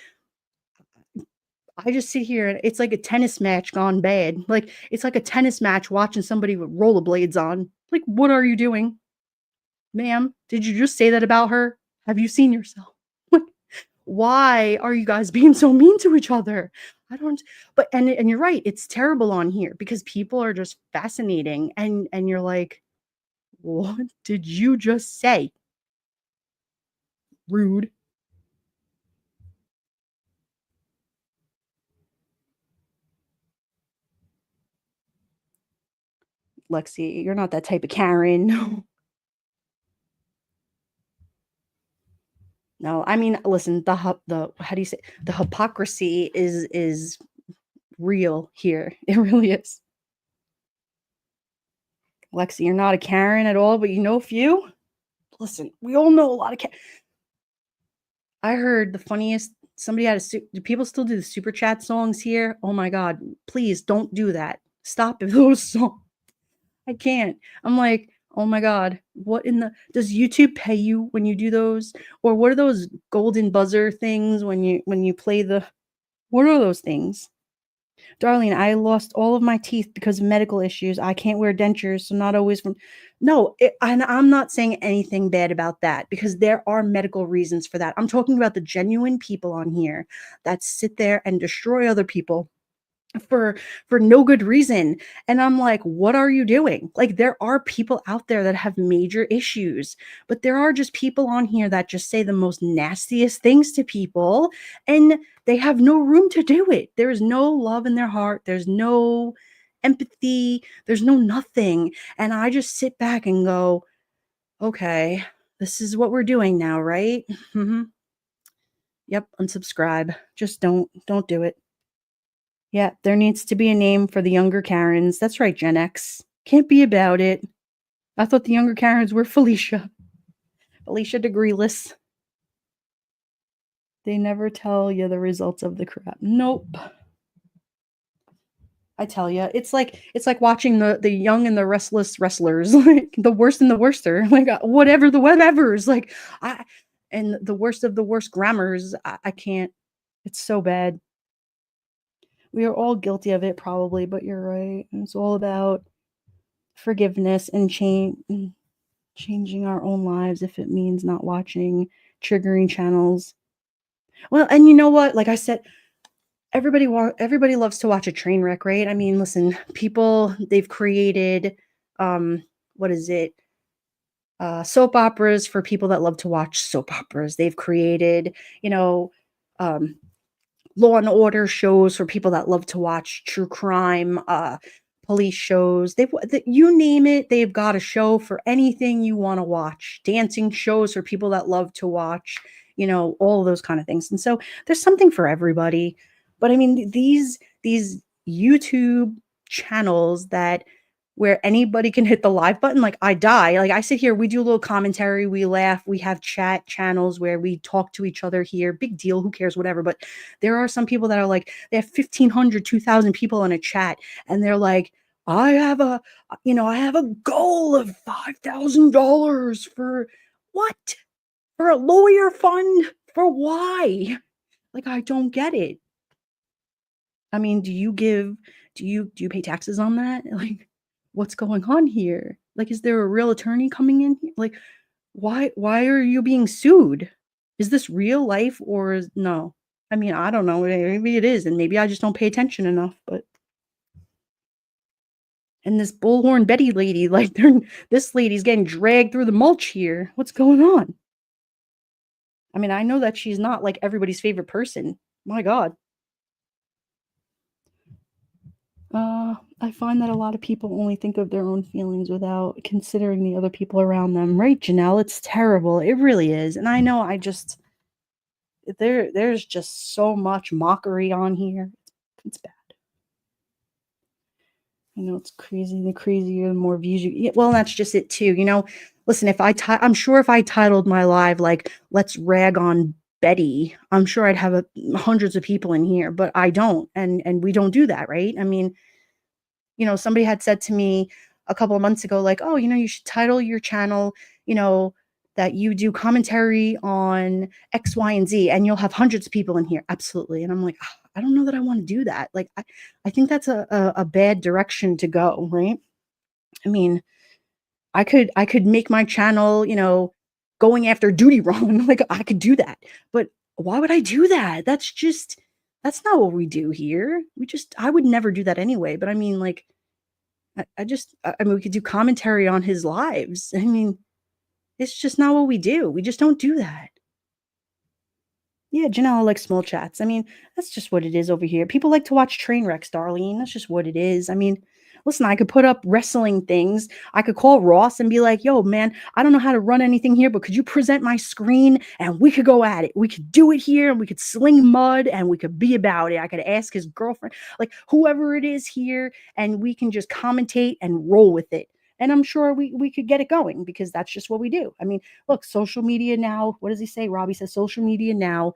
I just sit here and it's like a tennis match gone bad. Like, it's like a tennis match watching somebody with rollerblades on. Like, what are you doing? Ma'am, did you just say that about her? Have you seen yourself? Like, why are you guys being so mean to each other? I don't but and you're right, it's terrible on here because people are just fascinating and you're like, "What did you just say? Rude." Lexi, you're not that type of Karen. No, I mean, listen, the how do you say the hypocrisy is real here. It really is. Lexi, you're not a Karen at all, but you know a few? Listen, we all know a lot of I heard the funniest somebody had a do people still do the super chat songs here? Oh my god, please don't do that. Stop those songs. I can't. I'm like, "Oh my god, what in the does YouTube pay you when you do those? Or what are those golden buzzer things when you play the what are those things?" Darlene, I lost all of my teeth because of medical issues. I can't wear dentures, so not always from. No, and I'm not saying anything bad about that because there are medical reasons for that. I'm talking about the genuine people on here that sit there and destroy other people for no good reason. And I'm like, what are you doing? Like, there are people out there that have major issues, but there are just people on here that just say the most nastiest things to people and they have no room to do it. There's no love in their heart, there's no empathy, there's no nothing. And I just sit back and go, okay, this is what we're doing now, right? Yep, unsubscribe. Just don't do it. Yeah, there needs to be a name for the younger Karens. That's right, Gen X. Can't be about it. I thought the younger Karens were Felicia. Felicia degreeless. They never tell you the results of the crap. Nope. I tell you, it's like watching the young and the restless wrestlers, like the worst and the worster, like whatever the whatevers, like I and the worst of the worst grammars. I can't. It's so bad. We are all guilty of it, probably, but you're right. It's all about forgiveness and changing our own lives if it means not watching triggering channels. Well, and you know what? Like I said, everybody loves to watch a train wreck, right? I mean, listen, people they've created um what is it? Soap operas for people that love to watch soap operas. They've created, you know, um Law and Order shows for people that love to watch true crime, police shows. You name it, they've got a show for anything you want to watch. Dancing shows for people that love to watch, all of those kind of things. And so there's something for everybody. But I mean, these YouTube channels that where anybody can hit the live button, like I die. Like I sit here, we do a little commentary, we laugh, we have chat channels where we talk to each other here. Big deal, who cares, whatever. But there are some people that are like, they have 1,500, 2,000 people in a chat, and they're like, I have a goal of $5,000 for what? For a lawyer fund? For why? Like, I don't get it. I mean, do you pay taxes on that? Like, what's going on here? Like, is there a real attorney coming in here? Like, why are you being sued? Is this real life or no? I mean, I don't know. Maybe it is, and maybe I just don't pay attention enough. But and this bullhorn Betty lady, like, this lady's getting dragged through the mulch here. What's going on? I mean, I know that she's not like everybody's favorite person. My God. I find that a lot of people only think of their own feelings without considering the other people around them, right, Janelle? It's terrible. It really is. And I know there's just so much mockery on here. It's bad. I know it's crazy. The crazier, the more views you get. Well, that's just it too. Listen, I'm sure if I titled my live like "Let's rag on Betty," I'm sure I'd have hundreds of people in here, but I don't, and we don't do that, right? I mean, somebody had said to me a couple of months ago, like, "Oh, you should title your channel, you know, that you do commentary on X, Y, and Z, and you'll have hundreds of people in here." Absolutely. And I'm like, "Ah, I don't know that I want to do that. Like, I think that's a bad direction to go, right? I mean, I could make my channel, going after duty wrong. Like I could do that. But why would I do that? That's not what we do here. I would never do that anyway. But I mean, like, I mean, we could do commentary on his lives. I mean, it's just not what we do. We just don't do that. Yeah, Janelle likes small chats. I mean, that's just what it is over here. People like to watch train wrecks, Darlene. That's just what it is. I mean, listen, I could put up wrestling things. I could call Ross and be like, yo, man, I don't know how to run anything here, but could you present my screen and we could go at it? We could do it here and we could sling mud and we could be about it. I could ask his girlfriend, like whoever it is here, and we can just commentate and roll with it. And I'm sure we could get it going because that's just what we do. I mean, look, social media now, what does he say? Robbie says social media now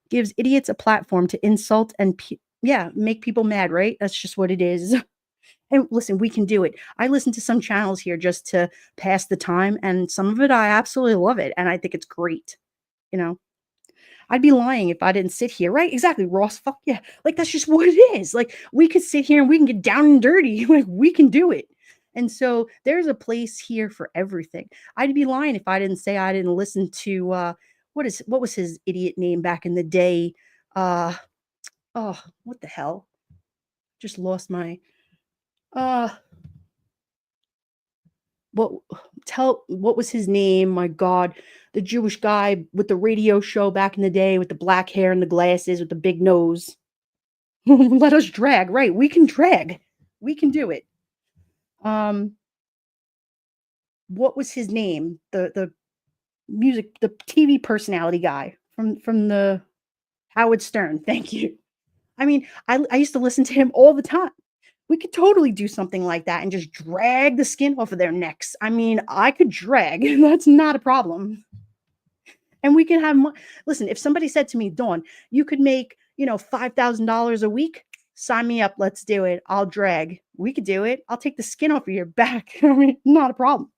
gives idiots a platform to insult and yeah, make people mad, right? That's just what it is. And listen, we can do it. I listen to some channels here just to pass the time, and some of it I absolutely love it, and I think it's great. You know, I'd be lying if I didn't sit here, right? Exactly, Ross. Fuck yeah, like that's just what it is. Like we could sit here and we can get down and dirty. Like we can do it. And so there's a place here for everything. I'd be lying if I didn't say I didn't listen to what was his idiot name back in the day? Uh oh, what the hell? Just lost my uh what what was his name? My God, the Jewish guy with the radio show back in the day with the black hair and the glasses with the big nose. Let us drag, right? We can drag. We can do it. Um, what was his name? The TV personality guy from the Howard Stern. Thank you. I mean, I used to listen to him all the time. We could totally do something like that and just drag the skin off of their necks. I mean, I could drag. That's not a problem. And we can have listen, if somebody said to me, Dawn, you could make, $5,000 a week, sign me up. Let's do it. I'll drag. We could do it. I'll take the skin off of your back. I mean, not a problem.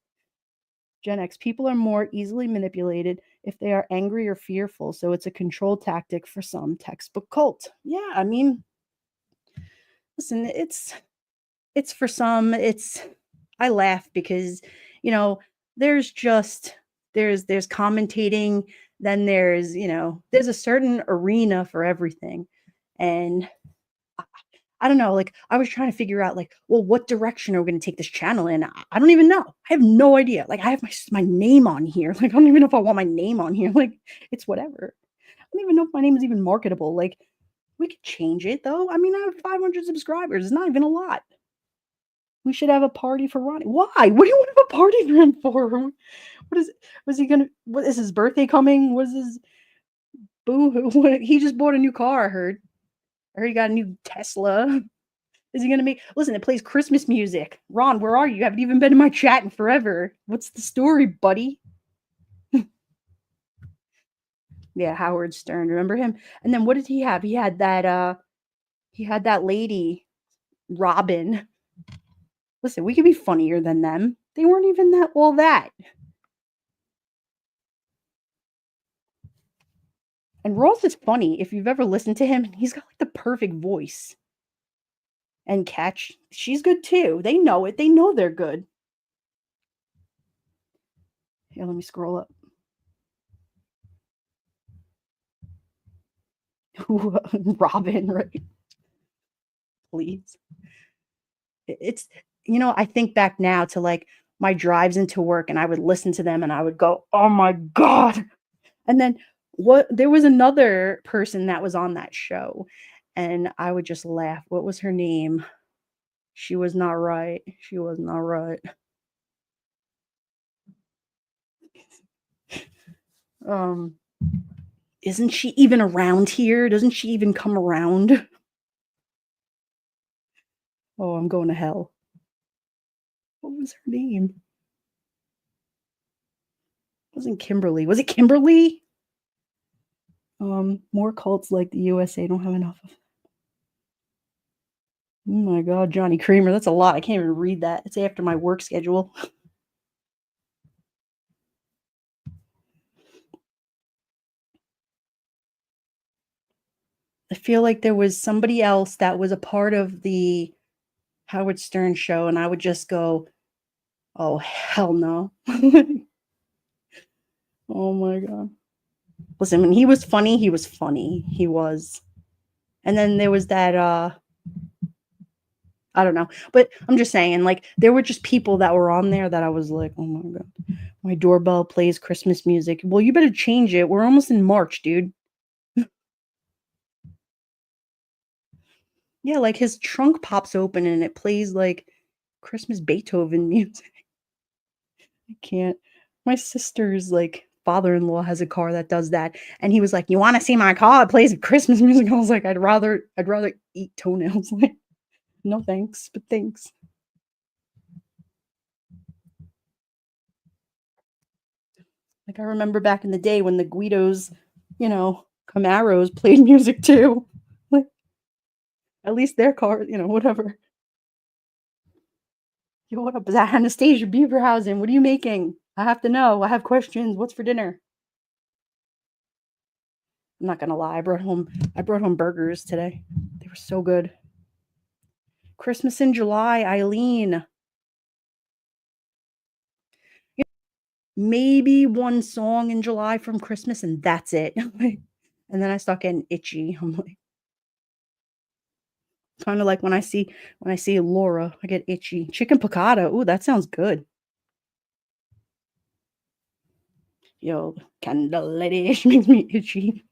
Gen X, people are more easily manipulated if they are angry or fearful. So it's a control tactic for some textbook cult. Yeah, I mean, listen, it's for some, I laugh because, you know, there's just there's commentating, then there's a certain arena for everything. And I I don't know, like, I was trying to figure out, like, well, what direction are we gonna take this channel in? I don't even know. I have no idea. Like, I have my name on here. Like, I don't even know if I want my name on here. Like, it's whatever. I don't even know if my name is even marketable. Like, we could change it though. I mean, I have 500 subscribers. It's not even a lot. We should have a party for Ronnie. Why? What do you want to have a party for him for? What is was he gonna what is his birthday coming? Was his boo hoo? What he just bought a new car, I heard. I heard he got a new Tesla. Is he gonna make listen, it plays Christmas music. Ron, where are you? You haven't even been in my chat in forever. What's the story, buddy? Yeah, Howard Stern. Remember him? And then what did he have? He had that lady, Robin. Listen, we could be funnier than them. They weren't even that. And Ross is funny if you've ever listened to him. He's got like the perfect voice. And Catch, she's good too. They know it. They know they're good. Here, let me scroll up. Robin, right? Please. It's I think back now to like my drives into work and I would listen to them and I would go, "Oh my god." And then what there was another person that was on that show and I would just laugh. What was her name? She was not right. She was not right. Um, isn't she even around here? Doesn't she even come around? Oh, I'm going to hell. What was her name? Wasn't Kimberly. Was it Kimberly? More cults like the USA don't have enough of. Oh my god, Johnny Kramer. That's a lot. I can't even read that. It's after my work schedule. I feel like there was somebody else that was a part of the Howard Stern show, and I would just go, "Oh, hell no." Oh my god. Listen, when he was funny, he was funny. He was. And then there was that I don't know. But I'm just saying, like, there were just people that were on there that I was like, "Oh my god. My doorbell plays Christmas music." Well, you better change it. We're almost in March, dude. Yeah, like his trunk pops open and it plays like Christmas Beethoven music. I can't. My sister's like father-in-law has a car that does that, and he was like, "You want to see my car? It plays Christmas music." I was like, "I'd rather eat toenails." Like, no thanks, but thanks. Like I remember back in the day when the Guidos, Camaros played music too. Like at least their car, whatever. Yo, what up? Is that Anastasia Beaverhausen? What are you making? I have to know. I have questions. What's for dinner? I'm not gonna lie. I brought home burgers today. They were so good. Christmas in July, Eileen. Yeah, maybe one song in July from Christmas, and that's it. And then I start getting itchy. I'm like, kind of like when I see Laura, I get itchy. Chicken piccata. Ooh, that sounds good. Yo, candle lady, she makes me itchy.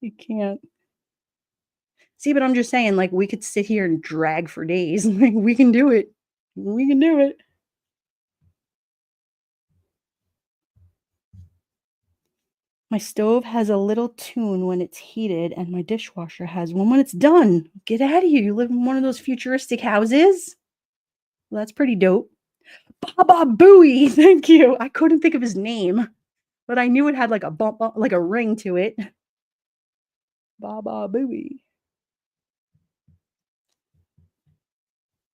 You can't. See, but I'm just saying, like, we could sit here and drag for days. Like, we can do it. We can do it. My stove has a little tune when it's heated, and my dishwasher has one when it's done. Get out of here. You live in one of those futuristic houses? Well, that's pretty dope. Baba Booey. Thank you. I couldn't think of his name, but I knew it had like a bump, like a ring to it. Baba Booey.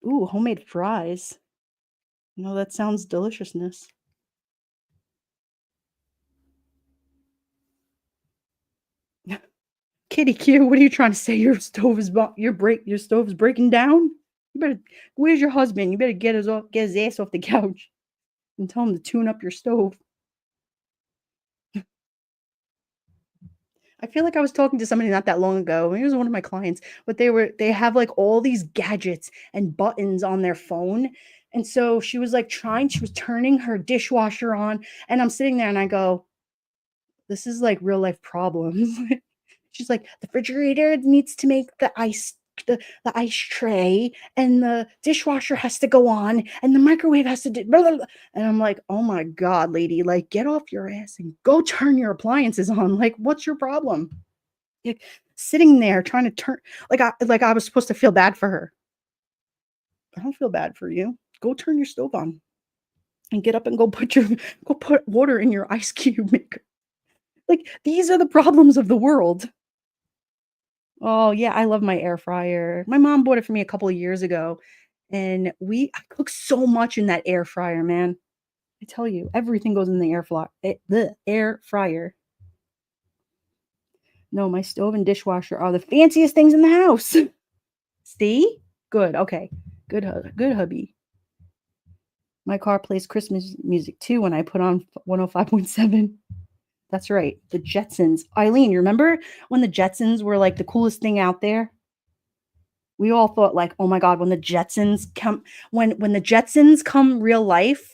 Ooh, homemade fries. No, that sounds deliciousness. Kitty Q, what are you trying to say? Your stove is breaking down? You better where's your husband? You better get his ass off the couch and tell him to tune up your stove. I feel like I was talking to somebody not that long ago. It was one of my clients, but they have like all these gadgets and buttons on their phone. And so she was turning her dishwasher on, and I'm sitting there and I go, this is like real life problems. She's like, the refrigerator needs to make the ice tray, and the dishwasher has to go on, and the microwave has to do blah, blah, blah. And I'm like, oh my God, lady, like get off your ass and go turn your appliances on. Like, what's your problem? Like sitting there trying to turn like I was supposed to feel bad for her. I don't feel bad for you. Go turn your stove on and get up and go put water in your ice cube maker. Like these are the problems of the world. Oh, yeah, I love my air fryer. My mom bought it for me a couple of years ago, and I cook so much in that air fryer, man. I tell you, everything goes in the air fryer. No, my stove and dishwasher are the fanciest things in the house. See? Good, okay. Good hubby. My car plays Christmas music too when I put on 105.7. That's right, the Jetsons. Eileen, you remember when the Jetsons were, like, the coolest thing out there? We all thought, like, "Oh my god, when the Jetsons come real life,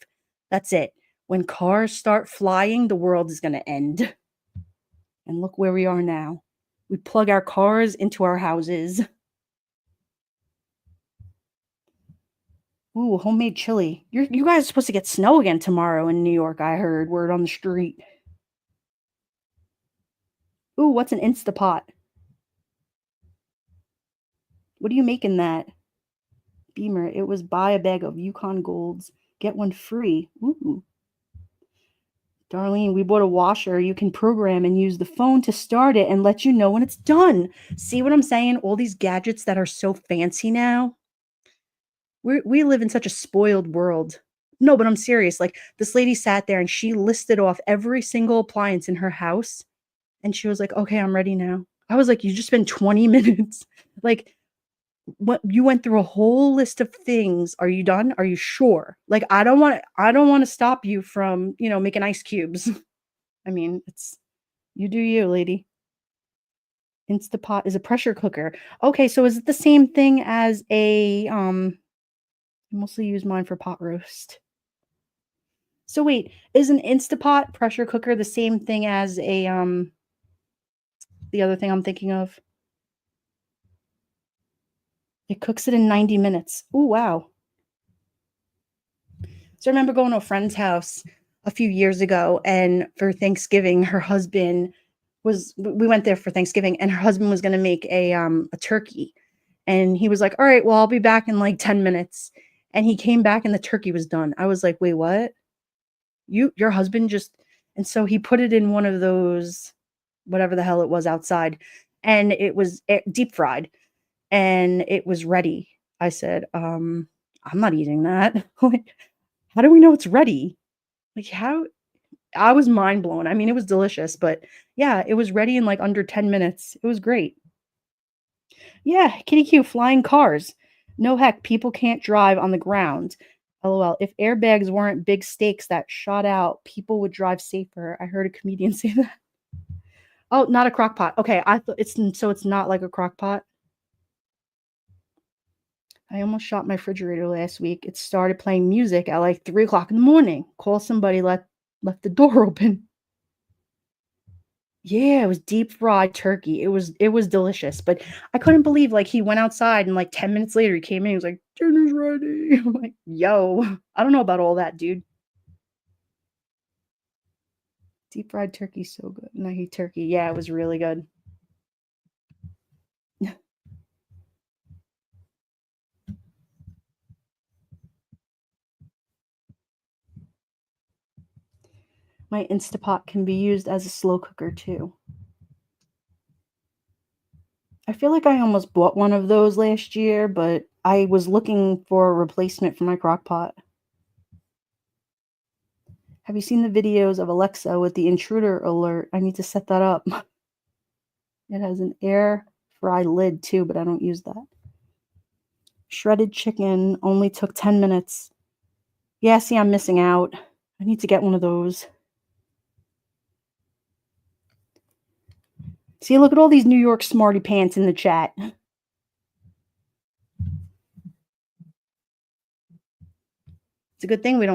that's it. When cars start flying, the world is gonna end." And look where we are now. We plug our cars into our houses. Ooh, homemade chili. You guys are supposed to get snow again tomorrow in New York, I heard, word on the street. Ooh, what's an Instapot? What are you making that? Beamer, it was buy a bag of Yukon Golds, get one free. Ooh. Darlene, we bought a washer you can program and use the phone to start it and let you know when it's done. See what I'm saying? All these gadgets that are so fancy now. We live in such a spoiled world. No, but I'm serious. Like this lady sat there and she listed off every single appliance in her house, and she was like, "Okay, I'm ready now." I was like, "You just spent 20 minutes." Like what you went through a whole list of things. Are you done? Are you sure? Like I don't want to stop you from, making ice cubes. I mean, it's you do you, lady. Instapot is a pressure cooker. Okay, so is it the same thing as I mostly use mine for pot roast. So wait, is an Instapot pressure cooker the same thing as the other thing I'm thinking of? It cooks it in 90 minutes. Oh, wow. So I remember going to a friend's house a few years ago, and for Thanksgiving, her husband we went there for Thanksgiving, and her husband was gonna make a turkey. And he was like, "All right, well, I'll be back in like 10 minutes." And he came back and the turkey was done. I was like, "Wait, what? Your husband just." And so he put it in one of those, whatever the hell it was outside, and it was deep fried, and it was ready. I said, I'm not eating that. Like, how do we know it's ready? Like, how I was mind blown. I mean, it was delicious, but yeah, it was ready in like under 10 minutes. It was great. Yeah, kitty Q, flying cars. No heck, people can't drive on the ground. LOL. If airbags weren't big stakes that shot out, people would drive safer. I heard a comedian say that. Oh, not a crock pot. Okay, I thought it's not like a crock pot. I almost shot my refrigerator last week. It started playing music at like 3 o'clock in the morning. Call somebody, left the door open. Yeah, it was deep fried turkey. It was delicious, but I couldn't believe like he went outside and like 10 minutes later he came in, he was like, "Dinner's ready." I'm like, "Yo, I don't know about all that, dude." Deep fried turkey so good. And I hate turkey. Yeah, it was really good. My Instapot can be used as a slow cooker too. I feel like I almost bought one of those last year, but I was looking for a replacement for my crock pot. Have you seen the videos of Alexa with the intruder alert? I need to set that up. It has an air fry lid too, but I don't use that. Shredded chicken only took 10 minutes. Yeah, see, I'm missing out. I need to get one of those. See, look at all these New York smarty pants in the chat. It's a good thing we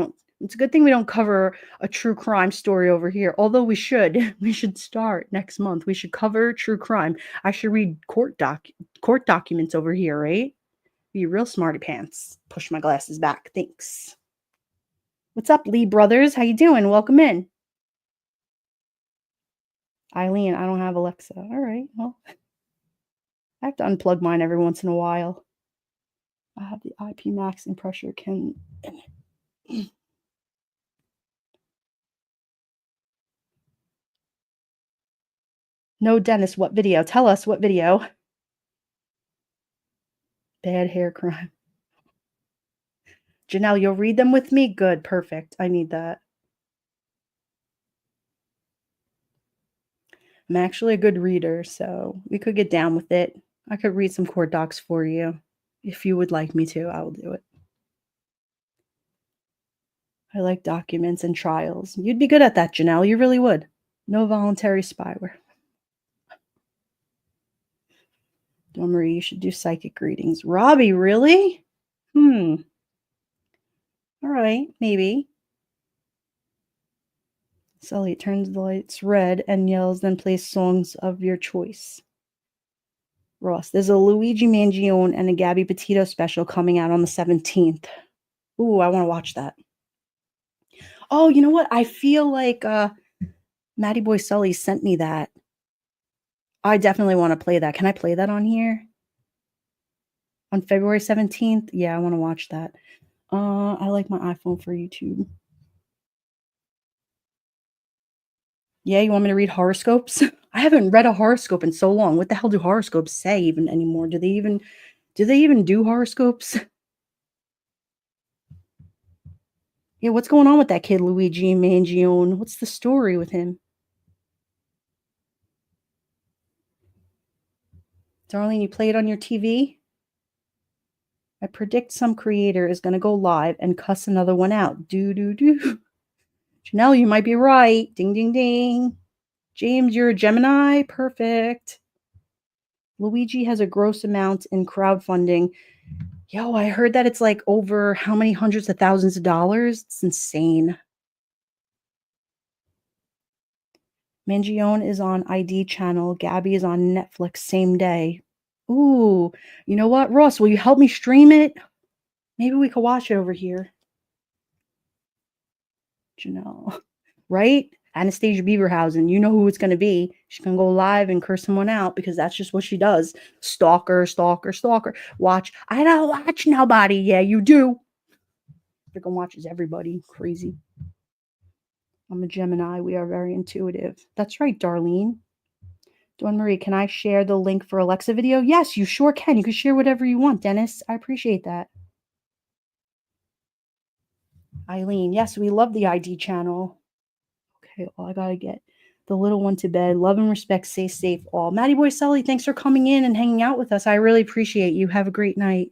don't cover a true crime story over here. Although we should. We should start next month. We should cover true crime. I should read court documents over here, right? Be real smarty pants. Push my glasses back. Thanks. What's up, Lee Brothers? How you doing? Welcome in. Eileen, I don't have Alexa. All right. Well, I have to unplug mine every once in a while. I have the IP max and pressure can. No, Dennis, what video? Tell us what video. Bad hair crime. Janelle, you'll read them with me? Good, perfect. I need that. I'm actually a good reader, so we could get down with it. I could read some court docs for you. If you would like me to, I will do it. I like documents and trials. You'd be good at that, Janelle. You really would. No voluntary spyware. Dawn Marie, you should do psychic readings. Robbie, really? All right, maybe. Sully turns the lights red and yells, then plays songs of your choice. Ross, there's a Luigi Mangione and a Gabby Petito special coming out on the 17th. Ooh, I want to watch that. Oh, you know what? I feel like Matty Boy Sully sent me that. I definitely want to play that. Can I play that on here? On February 17th? Yeah, I want to watch that. I like my iPhone for YouTube. Yeah, you want me to read horoscopes? I haven't read a horoscope in so long. What the hell do horoscopes say even anymore? Do they even do horoscopes? Yeah, what's going on with that kid, Luigi Mangione? What's the story with him? Darling, you play it on your TV? I predict some creator is going to go live and cuss another one out. Do. Janelle, you might be right. Ding, ding, ding. James, you're a Gemini? Perfect. Luigi has a gross amount in crowdfunding. Yo, I heard that it's like over how many hundreds of thousands of dollars? It's insane. Mangione is on ID channel. Gabby is on Netflix same day. Ooh, you know what, Ross? Will you help me stream it? Maybe we could watch it over here. Janelle, right? Anastasia Beaverhausen, you know who it's going to be. She's going to go live and curse someone out because that's just what she does. Stalker, stalker, stalker. Watch. I don't watch nobody. Yeah, you do. Freaking watches everybody. Crazy. I'm a Gemini. We are very intuitive. That's right, Darlene. Dawn Marie, can I share the link for Alexa video? Yes, you sure can. You can share whatever you want, Dennis. I appreciate that. Eileen, yes, we love the ID channel. Okay, well, I gotta get the little one to bed. Love and respect. Stay safe, all. Matty Boy Sully, thanks for coming in and hanging out with us. I really appreciate you. Have a great night.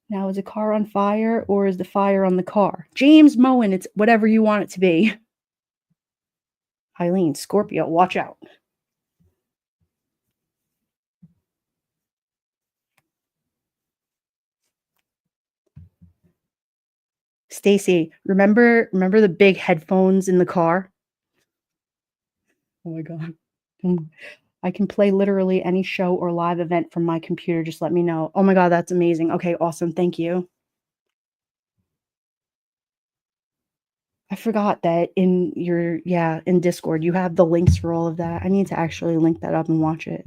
Now, is the car on fire or is the fire on the car? James Moen, it's whatever you want it to be. Eileen, Scorpio, watch out. Stacy, remember the big headphones in the car? Oh my God. I can play literally any show or live event from my computer. Just let me know. Oh my God, that's amazing. Okay, awesome. Thank you. I forgot that in Discord, you have the links for all of that. I need to actually link that up and watch it.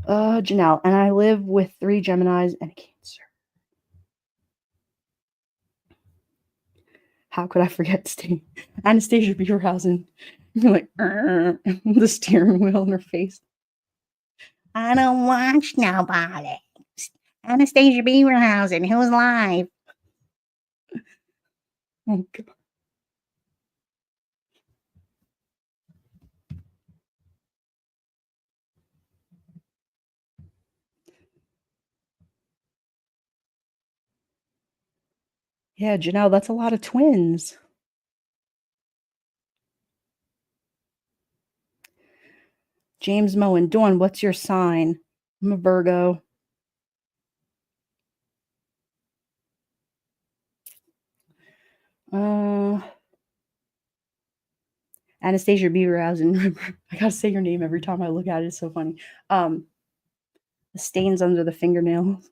Janelle, and I live with 3 Geminis and a Cancer. How could I forget Anastasia Beaverhausen? You're like, the steering wheel in her face. I don't watch nobody. Anastasia Beaverhausen, who's live? Oh, God. Yeah, Janelle, that's a lot of twins. James Moen. Dawn, what's your sign? I'm a Virgo. Anastasia Beaverhausen. I gotta say your name every time I look at it. It's so funny. The stains under the fingernails.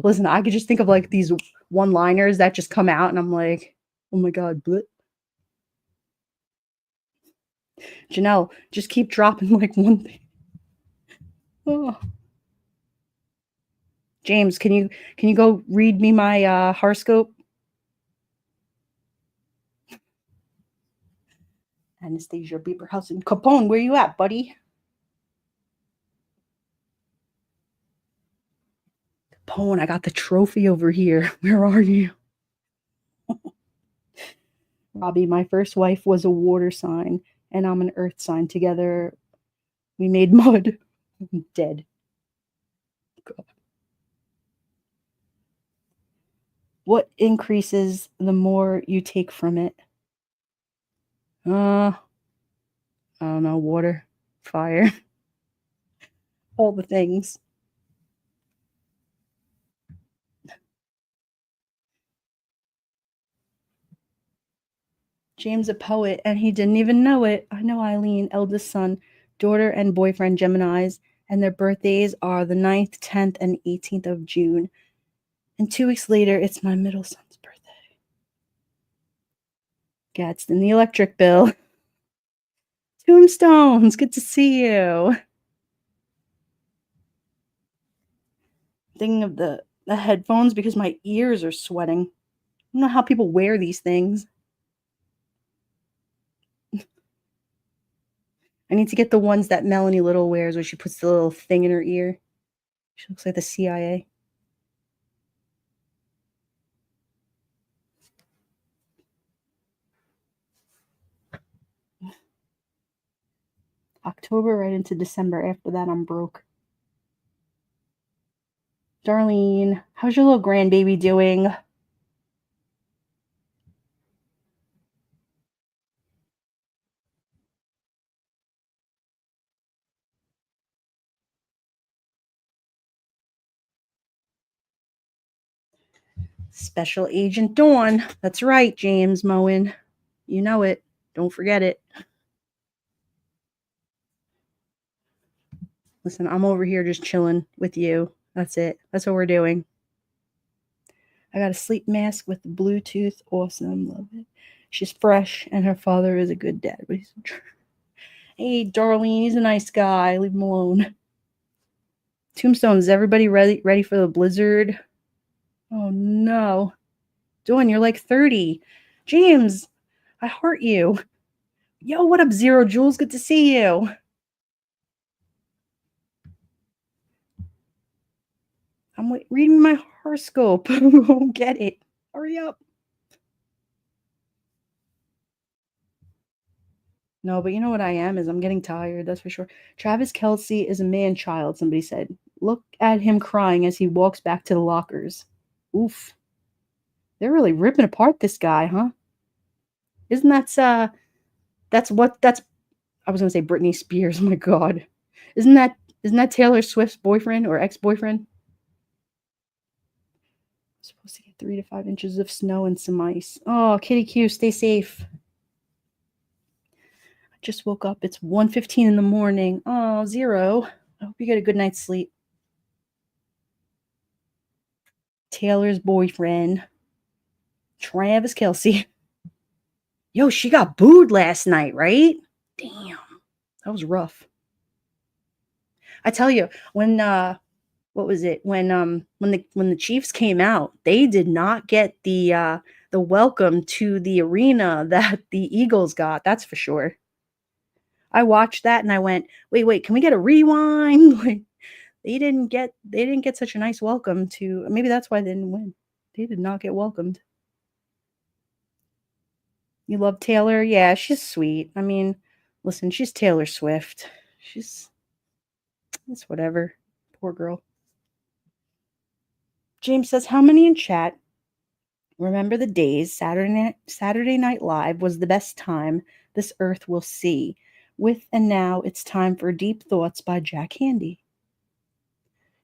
Listen, I could just think of like these one-liners that just come out, and I'm like, oh my god, bleh. Janelle, just keep dropping like one thing. Oh. James, can you go read me my horoscope? Anastasia Beaverhausen. Capone, where you at, buddy? Capone, I got the trophy over here. Where are you? Robbie, my first wife was a water sign, and I'm an earth sign. Together, we made mud. Dead. God. What increases the more you take from it? I don't know. Water, fire, all the things. James a poet, and he didn't even know it. I know Eileen, eldest son, daughter and boyfriend Geminis, and their birthdays are the 9th, 10th, and 18th of June. And 2 weeks later, it's my middle son's birthday. Gadsden, the electric bill. Tombstones, good to see you. Thinking of the headphones because my ears are sweating. I don't know how people wear these things. I need to get the ones that Melanie Little wears where she puts the little thing in her ear. She looks like the CIA. October right into December. After that, I'm broke. Darlene, how's your little grandbaby doing? Special Agent Dawn. That's right, James Moen. You know it. Don't forget it. Listen, I'm over here just chilling with you. That's it. That's what we're doing. I got a sleep mask with Bluetooth. Awesome. Love it. She's fresh, and her father is a good dad. But he's hey, Darlene, he's a nice guy. Leave him alone. Tombstone, is everybody ready for the blizzard? Oh, no. Dawn, you're like 30. James, I heart you. Yo, what up, Zero Jules? Good to see you. I'm reading my horoscope. Won't get it. Hurry up. No, but you know what I am is I'm getting tired, that's for sure. Travis Kelce is a man-child, somebody said. Look at him crying as he walks back to the lockers. Oof. They're really ripping apart this guy, huh? Isn't that's I was gonna say Britney Spears, oh my god. Isn't that Taylor Swift's boyfriend or ex-boyfriend? Supposed to get 3 to 5 inches of snow and some ice. Oh, Kitty Q, stay safe. I just woke up. It's 1:15 in the morning. Oh, Zero. I hope you get a good night's sleep. Taylor's boyfriend, Travis Kelce. Yo, she got booed last night, right? Damn. That was rough. I tell you, when what was it? When the Chiefs came out, they did not get the welcome to the arena that the Eagles got. That's for sure. I watched that and I went, wait, can we get a rewind? Like, they didn't get such a nice welcome to. Maybe that's why they didn't win. They did not get welcomed. You love Taylor? Yeah, she's sweet. I mean, listen, she's Taylor Swift. It's whatever. Poor girl. James says, how many in chat remember the days Saturday Night Live was the best time this earth will see? with And Now It's Time for Deep Thoughts by Jack Handy.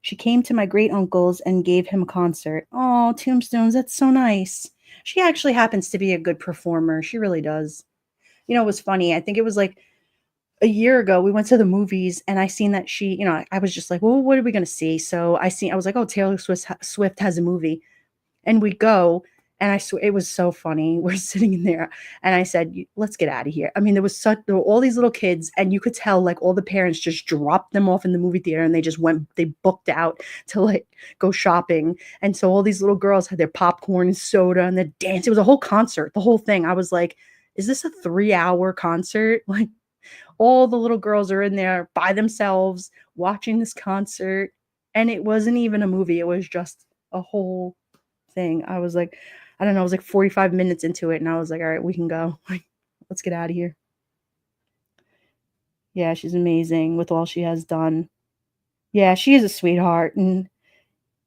She came to my great uncle's and gave him a concert. Oh, Tombstones, that's so nice. She actually happens to be a good performer. She really does. You know, it was funny. I think it was like a year ago, we went to the movies and I seen that I was just like, well, what are we going to see? So I was like, oh, Swift has a movie. And we go, and I swear it was so funny. We're sitting in there, and I said, let's get out of here. I mean, there were all these little kids, and you could tell like all the parents just dropped them off in the movie theater and they booked out to like go shopping. And so all these little girls had their popcorn and soda and the dance. It was a whole concert, the whole thing. I was like, is this a 3-hour concert? Like all the little girls are in there by themselves watching this concert. And it wasn't even a movie. It was just a whole thing. I was like, I don't know, I was like 45 minutes into it and I was like, all right, we can go. Like, let's get out of here. Yeah, she's amazing with all she has done. Yeah, she is a sweetheart. And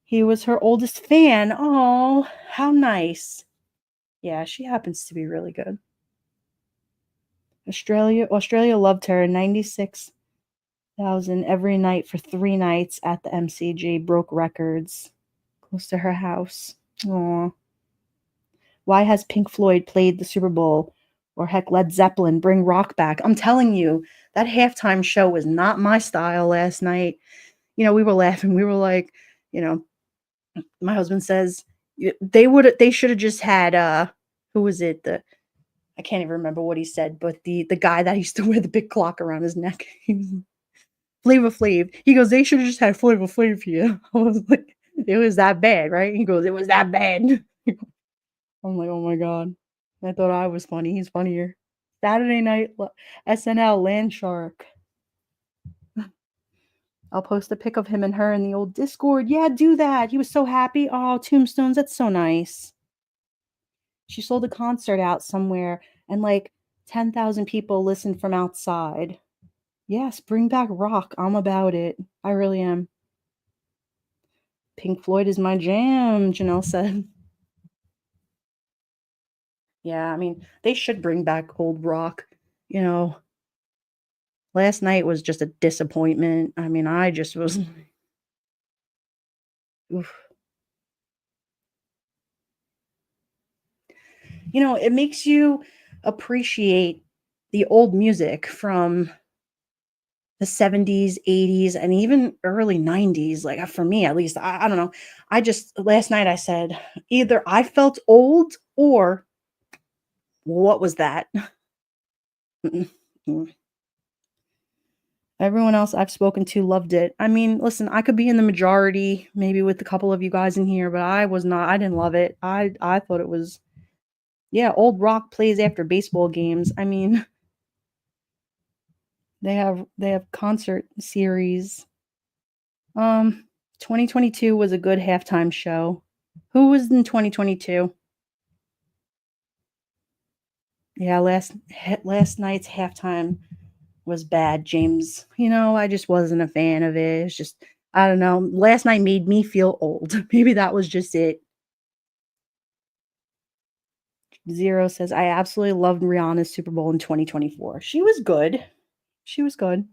he was her oldest fan. Oh, how nice. Yeah, she happens to be really good. Australia loved her. 96,000 every night for 3 nights at the MCG, broke records close to her house. Aw. Why has Pink Floyd played the Super Bowl? Or heck, Led Zeppelin, bring rock back. I'm telling you, that halftime show was not my style last night. You know, we were laughing. We were like, you know, my husband says they should have just had who was it? I can't even remember what he said, but the guy that used to wear the big clock around his neck. He was Flavor Flav. He goes, they should have just had Flavor Flav here. I was like, it was that bad, right? He goes, it was that bad. I'm like, oh my God. I thought I was funny. He's funnier. Saturday night SNL Land Shark. I'll post a pic of him and her in the old Discord. Yeah, do that. He was so happy. Oh, Tombstones, that's so nice. She sold a concert out somewhere and like 10,000 people listened from outside. Yes, bring back rock. I'm about it. I really am. Pink Floyd is my jam, Janelle said. Yeah, I mean, they should bring back old rock. You know, last night was just a disappointment. I mean, I just was oof. You know, it makes you appreciate the old music from the 70s, 80s, and even early 90s. Like for me, at least, I don't know. I just, last night I said, either I felt old or what was that? Mm-mm, mm. Everyone else I've spoken to loved it. I mean, listen, I could be in the majority, maybe with a couple of you guys in here, but I was not. I didn't love it. I thought it was, yeah, old rock plays after baseball games. I mean, they have concert series. 2022 was a good halftime show. Who was in 2022? Yeah, last night's halftime was bad, James. You know, I just wasn't a fan of it. It's just, I don't know. Last night made me feel old. Maybe that was just it. Zero says, I absolutely loved Rihanna's Super Bowl in 2024. She was good. She was good.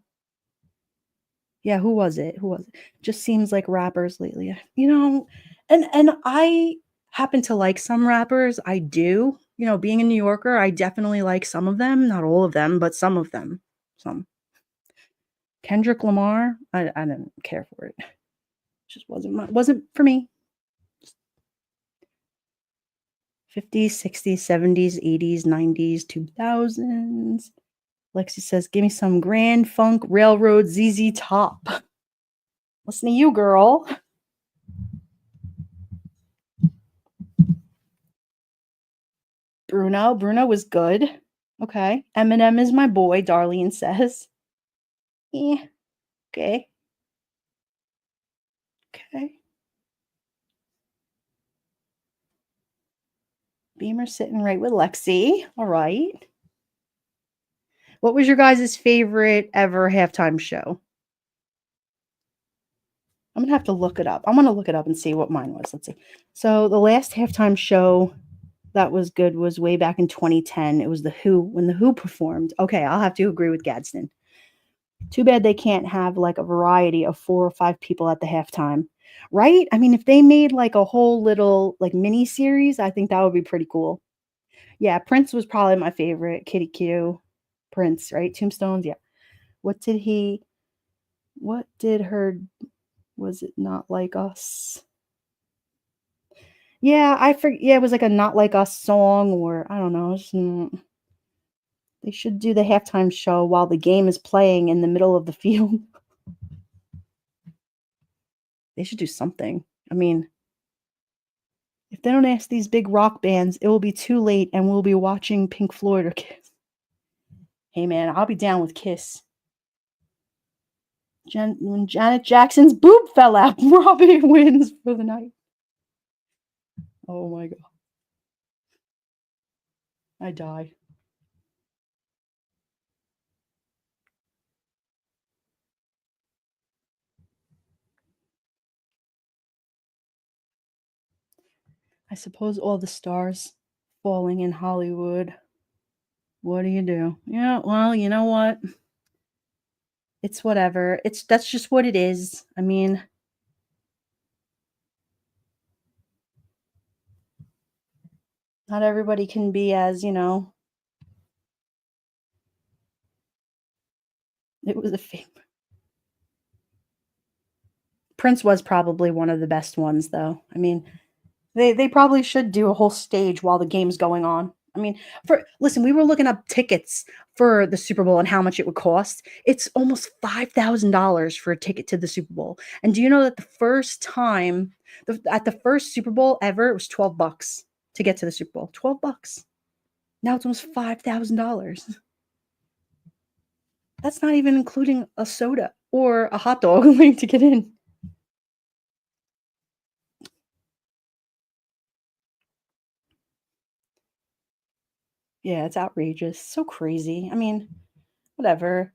Yeah, who was it? Who was it? Just seems like rappers lately. You know, and I happen to like some rappers. I do. You know, being a New Yorker, I definitely like some of them, not all of them, but some of them. Some. Kendrick Lamar, I didn't care for it. Just wasn't for me. 50s, 60s, 70s, 80s, 90s, 2000s. Lexi says, give me some Grand Funk Railroad ZZ Top. Listen to you, girl. Bruno was good. Okay. Eminem is my boy, Darlene says. Yeah. Okay. Okay. Beamer sitting right with Lexi. All right. What was your guys' favorite ever halftime show? I'm gonna have to look it up. I'm gonna look it up and see what mine was. Let's see. So the last halftime show that was good was way back in 2010. It was The Who, when The Who performed. Okay, I'll have to agree with Gadsden. Too bad they can't have like a variety of 4 or 5 people at the halftime, right? I mean, if they made like a whole little like mini series, I think that would be pretty cool. Yeah, Prince was probably my favorite. Kitty Q, Prince, right? Tombstones, yeah. What did he? What did her? Was it Not Like Us? Yeah, I forget. Yeah, it was like a Not Like Us song, or I don't know. They should do the halftime show while the game is playing in the middle of the field. They should do something. I mean, if they don't ask these big rock bands, it will be too late and we'll be watching Pink Floyd or Kiss. Hey man, I'll be down with Kiss. When Janet Jackson's boob fell out, Robbie wins for the night. Oh my god. I die. I suppose all the stars falling in Hollywood. What do you do? Yeah, well, you know what? It's whatever. That's just what it is. I mean, not everybody can be as, it was a fame. Prince was probably one of the best ones though. I mean, they probably should do a whole stage while the game's going on. I mean, listen, we were looking up tickets for the Super Bowl and how much it would cost. It's almost $5,000 for a ticket to the Super Bowl. And do you know that the first time, at the first Super Bowl ever, it was $12 to get to the Super Bowl. $12. Now it's almost $5,000. That's not even including a soda or a hot dog to get in. Yeah, it's outrageous. So crazy. I mean, whatever.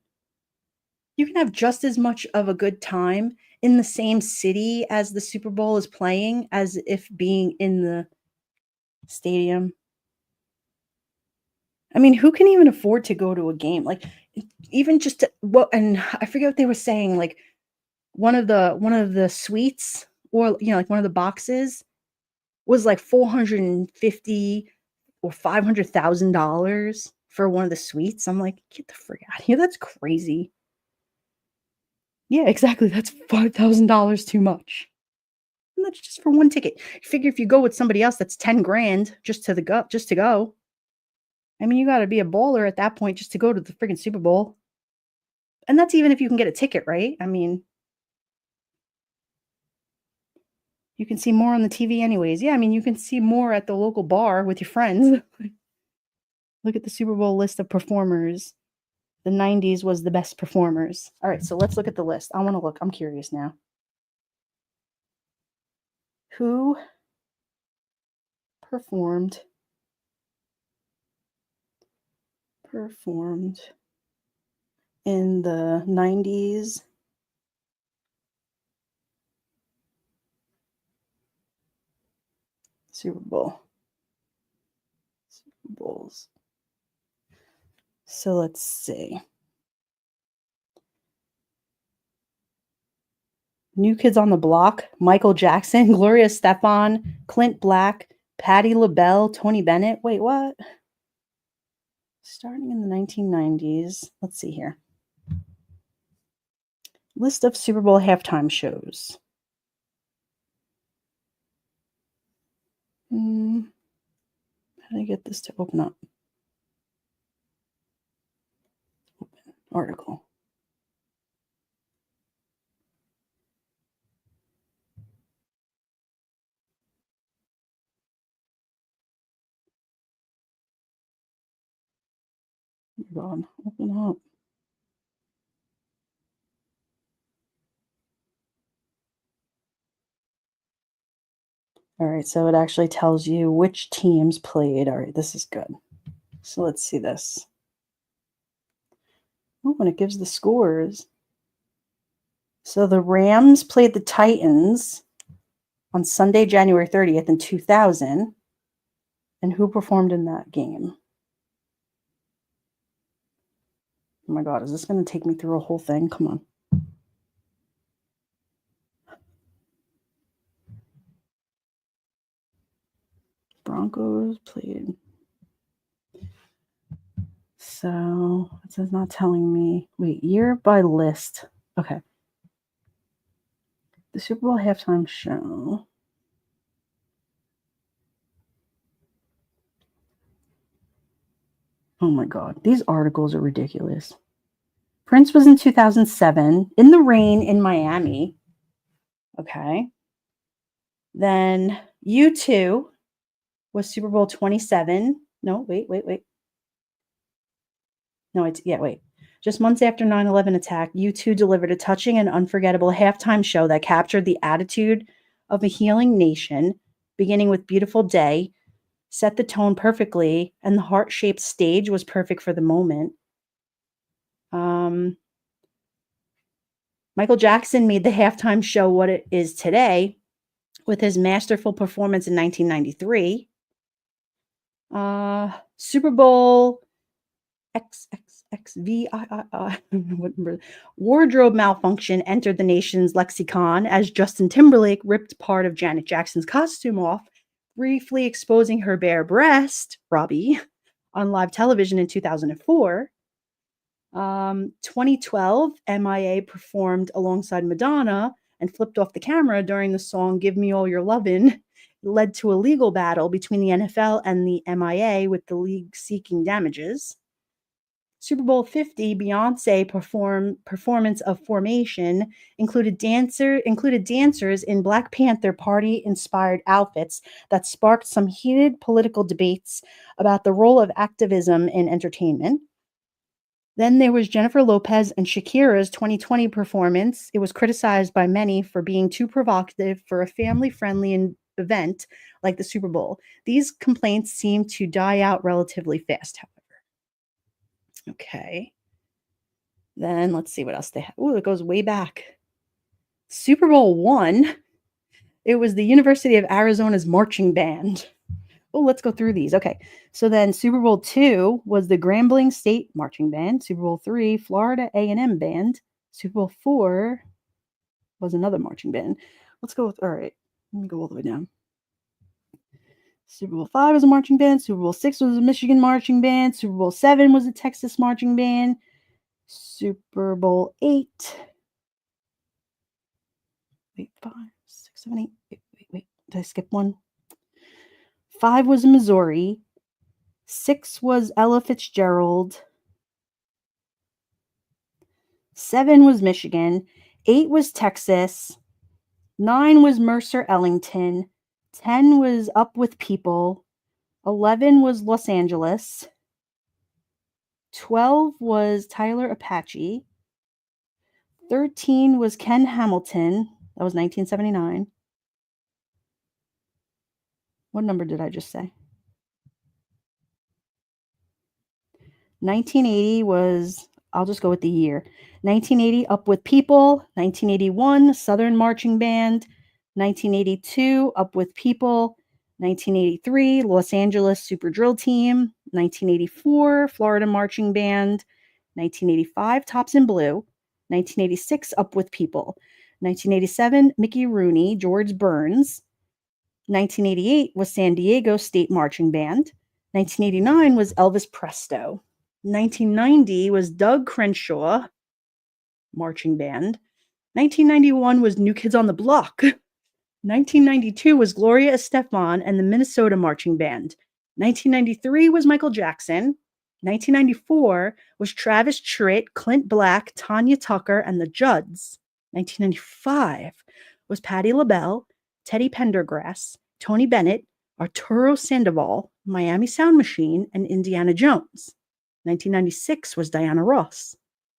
You can have just as much of a good time in the same city as the Super Bowl is playing as if being in the stadium. I mean, who can even afford to go to a game? Like even just and I forget what they were saying, like one of the suites or like one of the boxes was like 450 or $500,000 for one of the suites. I'm like, get the frick out of here. That's crazy. Yeah, exactly. That's $5,000 too much. And that's just for one ticket. You figure if you go with somebody else, that's 10 grand just to go. I mean, you got to be a baller at that point just to go to the freaking Super Bowl. And that's even if you can get a ticket, right? I mean, you can see more on the TV anyways. Yeah, I mean, you can see more at the local bar with your friends. Look at the Super Bowl list of performers. The 90s was the best performers. All right, so let's look at the list. I want to look. I'm curious now. Who performed in the 90s Super Bowl? Super Bowls. So let's see. New Kids on the Block, Michael Jackson, Gloria Estefan, Clint Black, Patti LaBelle, Tony Bennett. Wait, what? Starting in the 1990s. Let's see here. List of Super Bowl halftime shows. How did I get this to open up? Open article. God, open up. All right, so it actually tells you which teams played. All right, this is good. So let's see this. Oh, and it gives the scores. So the Rams played the Titans on Sunday, January 30th in 2000. And who performed in that game? Oh my God, is this going to take me through a whole thing? Come on. Broncos played. So it says not telling me. Wait, year by list. Okay. The Super Bowl halftime show. Oh my God, these articles are ridiculous. Prince was in 2007, In the Rain in Miami. Okay. Then U2 was Super Bowl 27. No, wait. No, wait. Just months after 9/11 attack, U2 delivered a touching and unforgettable halftime show that captured the attitude of a healing nation, beginning with Beautiful Day, set the tone perfectly, and the heart-shaped stage was perfect for the moment. Michael Jackson made the halftime show what it is today with his masterful performance in 1993. Super Bowl XXXVII wardrobe malfunction entered the nation's lexicon as Justin Timberlake ripped part of Janet Jackson's costume off, briefly exposing her bare breast, Robbie, on live television in 2004. 2012, MIA performed alongside Madonna and flipped off the camera during the song Give Me All Your Lovin'. Led to a legal battle between the NFL and the MIA, with the league seeking damages. Super Bowl 50 Beyonce performance of Formation included dancers in Black Panther Party-inspired outfits that sparked some heated political debates about the role of activism in entertainment. Then there was Jennifer Lopez and Shakira's 2020 performance. It was criticized by many for being too provocative for a family-friendly event like the Super Bowl. These complaints seem to die out relatively fast, however. Okay. Then let's see what else they have. Oh, it goes way back. Super Bowl 1, it was the University of Arizona's marching band. Oh, let's go through these. Okay. So then Super Bowl 2 was the Grambling State Marching Band. Super Bowl 3, Florida A&M Band. Super Bowl 4 was another marching band. Let's go with, all right, let me go all the way down. Super Bowl 5 was a marching band. Super Bowl 6 was a Michigan marching band. Super Bowl 7 was a Texas marching band. Super Bowl 8. Wait, 5, 6, 7, 8. Wait. Did I skip one? 5 was Missouri. 6 was Ella Fitzgerald. 7 was Michigan. 8 was Texas. 9 was Mercer Ellington. 10 was Up With People. 11 was Los Angeles. 12 was Tyler Apache. 13 was Ken Hamilton. That was 1979. What number did I just say? 1980 was, I'll just go with the year. 1980, Up With People. 1981, Southern Marching Band. 1982, Up With People. 1983, Los Angeles Super Drill Team. 1984, Florida Marching Band. 1985, Tops in Blue. 1986, Up With People. 1987, Mickey Rooney, George Burns. 1988 was San Diego State Marching Band. 1989 was Elvis Presto. 1990 was Doug Crenshaw Marching Band. 1991 was New Kids on the Block. 1992 was Gloria Estefan and the Minnesota Marching Band. 1993 was Michael Jackson. 1994 was Travis Tritt, Clint Black, Tanya Tucker, and the Judds. 1995 was Patti LaBelle, Teddy Pendergrass, Tony Bennett, Arturo Sandoval, Miami Sound Machine, and Indiana Jones. 1996 was Diana Ross.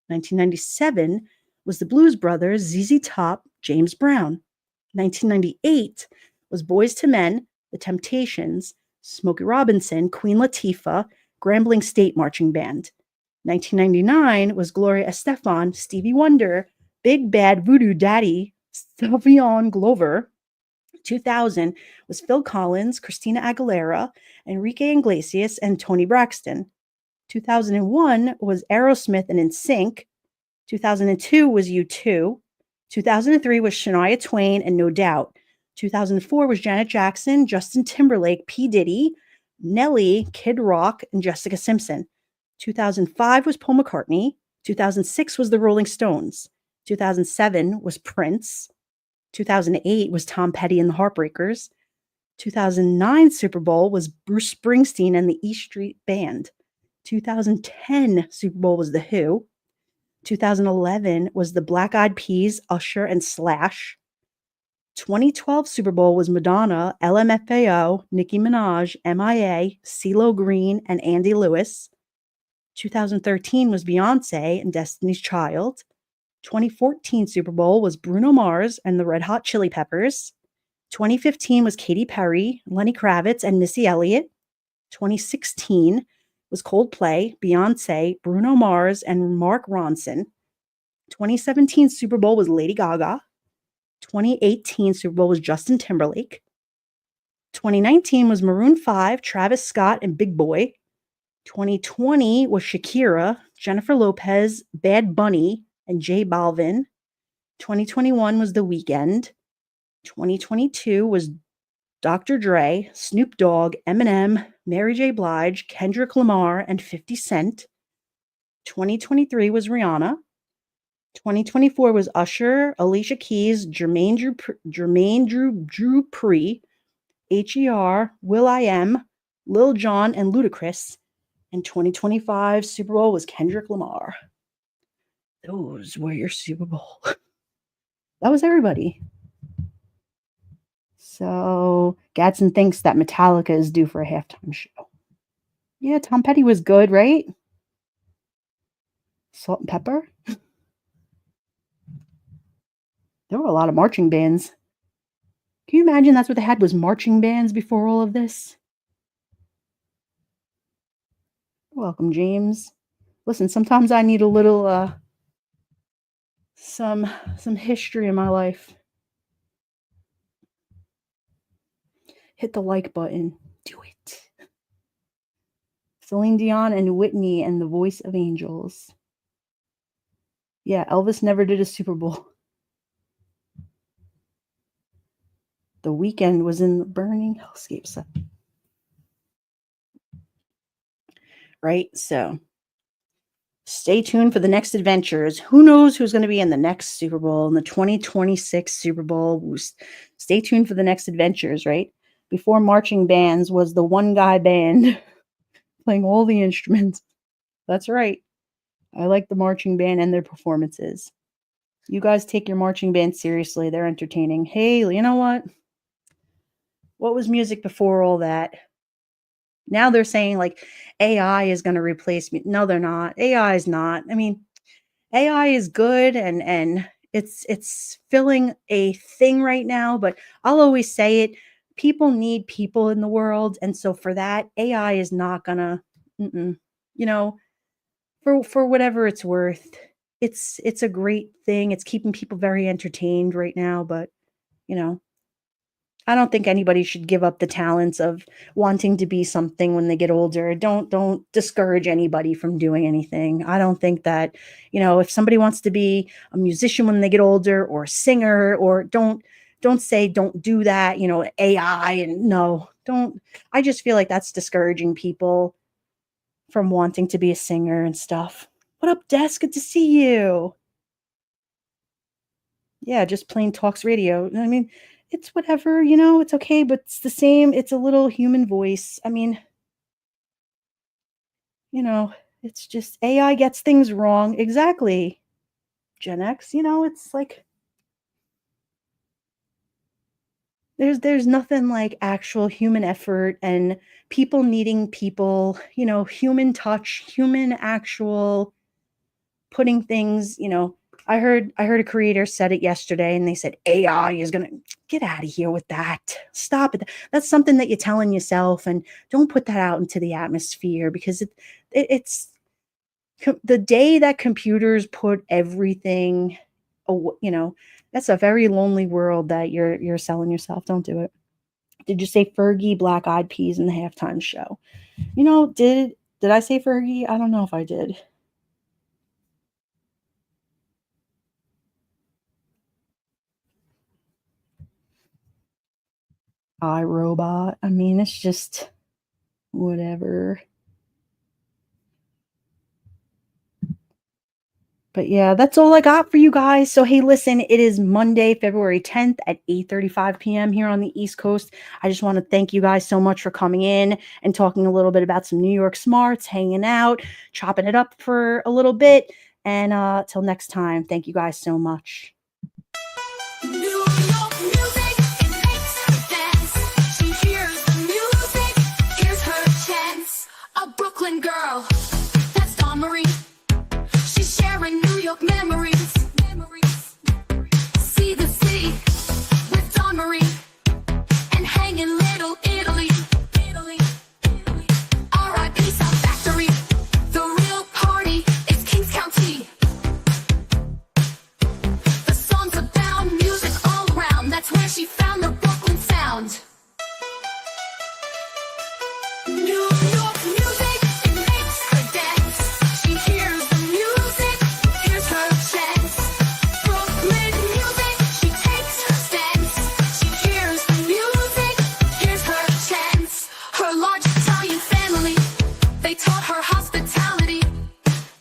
1997 was the Blues Brothers, ZZ Top, James Brown. 1998 was Boyz II Men, The Temptations, Smokey Robinson, Queen Latifah, Grambling State Marching Band. 1999 was Gloria Estefan, Stevie Wonder, Big Bad Voodoo Daddy, Savion Glover, 2000 was Phil Collins, Christina Aguilera, Enrique Iglesias, and Tony Braxton. 2001 was Aerosmith and NSYNC. 2002 was U2. 2003 was Shania Twain and No Doubt. 2004 was Janet Jackson, Justin Timberlake, P. Diddy, Nelly, Kid Rock, and Jessica Simpson. 2005 was Paul McCartney. 2006 was the Rolling Stones. 2007 was Prince. 2008 was Tom Petty and the Heartbreakers. 2009 Super Bowl was Bruce Springsteen and the E Street Band. 2010 Super Bowl was The Who. 2011 was the Black Eyed Peas, Usher, and Slash. 2012 Super Bowl was Madonna, LMFAO, Nicki Minaj, MIA, CeeLo Green, and Andy Lewis. 2013 was Beyonce and Destiny's Child. 2014 Super Bowl was Bruno Mars and the Red Hot Chili Peppers. 2015 was Katy Perry, Lenny Kravitz, and Missy Elliott. 2016 was Coldplay, Beyonce, Bruno Mars, and Mark Ronson. 2017 Super Bowl was Lady Gaga. 2018 Super Bowl was Justin Timberlake. 2019 was Maroon 5, Travis Scott, and Big Boy. 2020 was Shakira, Jennifer Lopez, Bad Bunny, and J Balvin. 2021 was The Weeknd. 2022 was Dr. Dre, Snoop Dogg, Eminem, Mary J. Blige, Kendrick Lamar, and 50 Cent. 2023 was Rihanna. 2024 was Usher, Alicia Keys, Jermaine Dupri, H.E.R., Will.i.am, Lil Jon, and Ludacris. And 2025 Super Bowl was Kendrick Lamar. Those were your Super Bowl. That was everybody. So Gadsden thinks that Metallica is due for a halftime show. Yeah, Tom Petty was good, right? Salt and Pepper. There were a lot of marching bands. Can you imagine that's what they had was marching bands before all of this? Welcome, James. Listen, sometimes I need a little some history in my life. Hit the like button. Do it. Celine Dion and Whitney and the Voice of Angels. Yeah, Elvis never did a Super Bowl. The Weeknd was in the Burning Hellscape set. Right? So stay tuned for the next adventures. Who knows who's going to be in the next Super Bowl, in the 2026 Super Bowl? Stay tuned for the next adventures, right? Before marching bands was the one guy band playing all the instruments. That's right. I like the marching band and their performances. You guys take your marching band seriously. They're entertaining. Hey, you know what? What was music before all that? Now they're saying like AI is going to replace me. No, they're not. AI is not. I mean, AI is good and it's filling a thing right now, but I'll always say it. People need people in the world, and so for that, AI is not gonna, you know, for whatever it's worth. It's a great thing. It's keeping people very entertained right now, but you know, I don't think anybody should give up the talents of wanting to be something when they get older. Don't discourage anybody from doing anything. I don't think that, if somebody wants to be a musician when they get older or a singer, or don't say don't do that, AI and no. Don't. I just feel like that's discouraging people from wanting to be a singer and stuff. What up, Des? Good to see you. Yeah, just plain talks radio. I mean, it's whatever, it's okay, but it's the same. It's a little human voice. I mean, it's just AI gets things wrong. Exactly. Gen X, it's like there's nothing like actual human effort and people needing people, human touch, human actual putting things, I heard a creator said it yesterday and they said AI is going to get out of here with that. Stop it. That's something that you're telling yourself, and don't put that out into the atmosphere, because it's the day that computers put everything, That's a very lonely world that you're selling yourself. Don't do it. Did you say Fergie, Black Eyed Peas in the halftime show? You know, did I say Fergie? I don't know if I did. iRobot. I mean, it's just whatever. But yeah, that's all I got for you guys. So hey, listen, it is Monday, February 10th at 8:35 p.m. here on the East Coast. I just want to thank you guys so much for coming in and talking a little bit about some New York smarts, hanging out, chopping it up for a little bit. And till next time, thank you guys so much. New York music, it makes her dance. She hears the music, here's her chance. A Brooklyn girl, that's Dawn Marie. She's sharing New York memories. See the city with Dawn Marie and hanging Little Italy. R.I.P. Sound Factory. The real party is Kings County. The songs about music all around. That's where she found the Brooklyn sound. New York music, it makes her dance. She hears the music, here's her chance. Brooklyn music, she takes her stance. She hears the music, here's her chance. Her large Italian family, they taught her hospitality,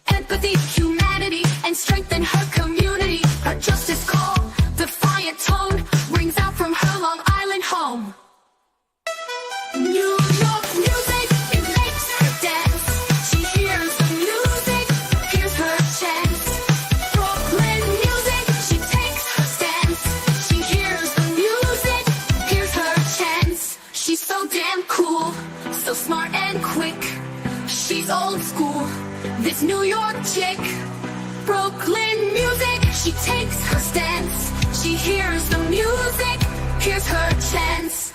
empathy, humanity, and strength in her community. Her justice call, defiant tone, rings out from her Long Island home. New York music, it makes her dance. She hears the music, here's her chance. Brooklyn music, she takes her stance. She hears the music, here's her chance. She's so damn cool, so smart and quick. She's old school, this New York chick. Brooklyn music, she takes her stance. She hears the music, here's her chance.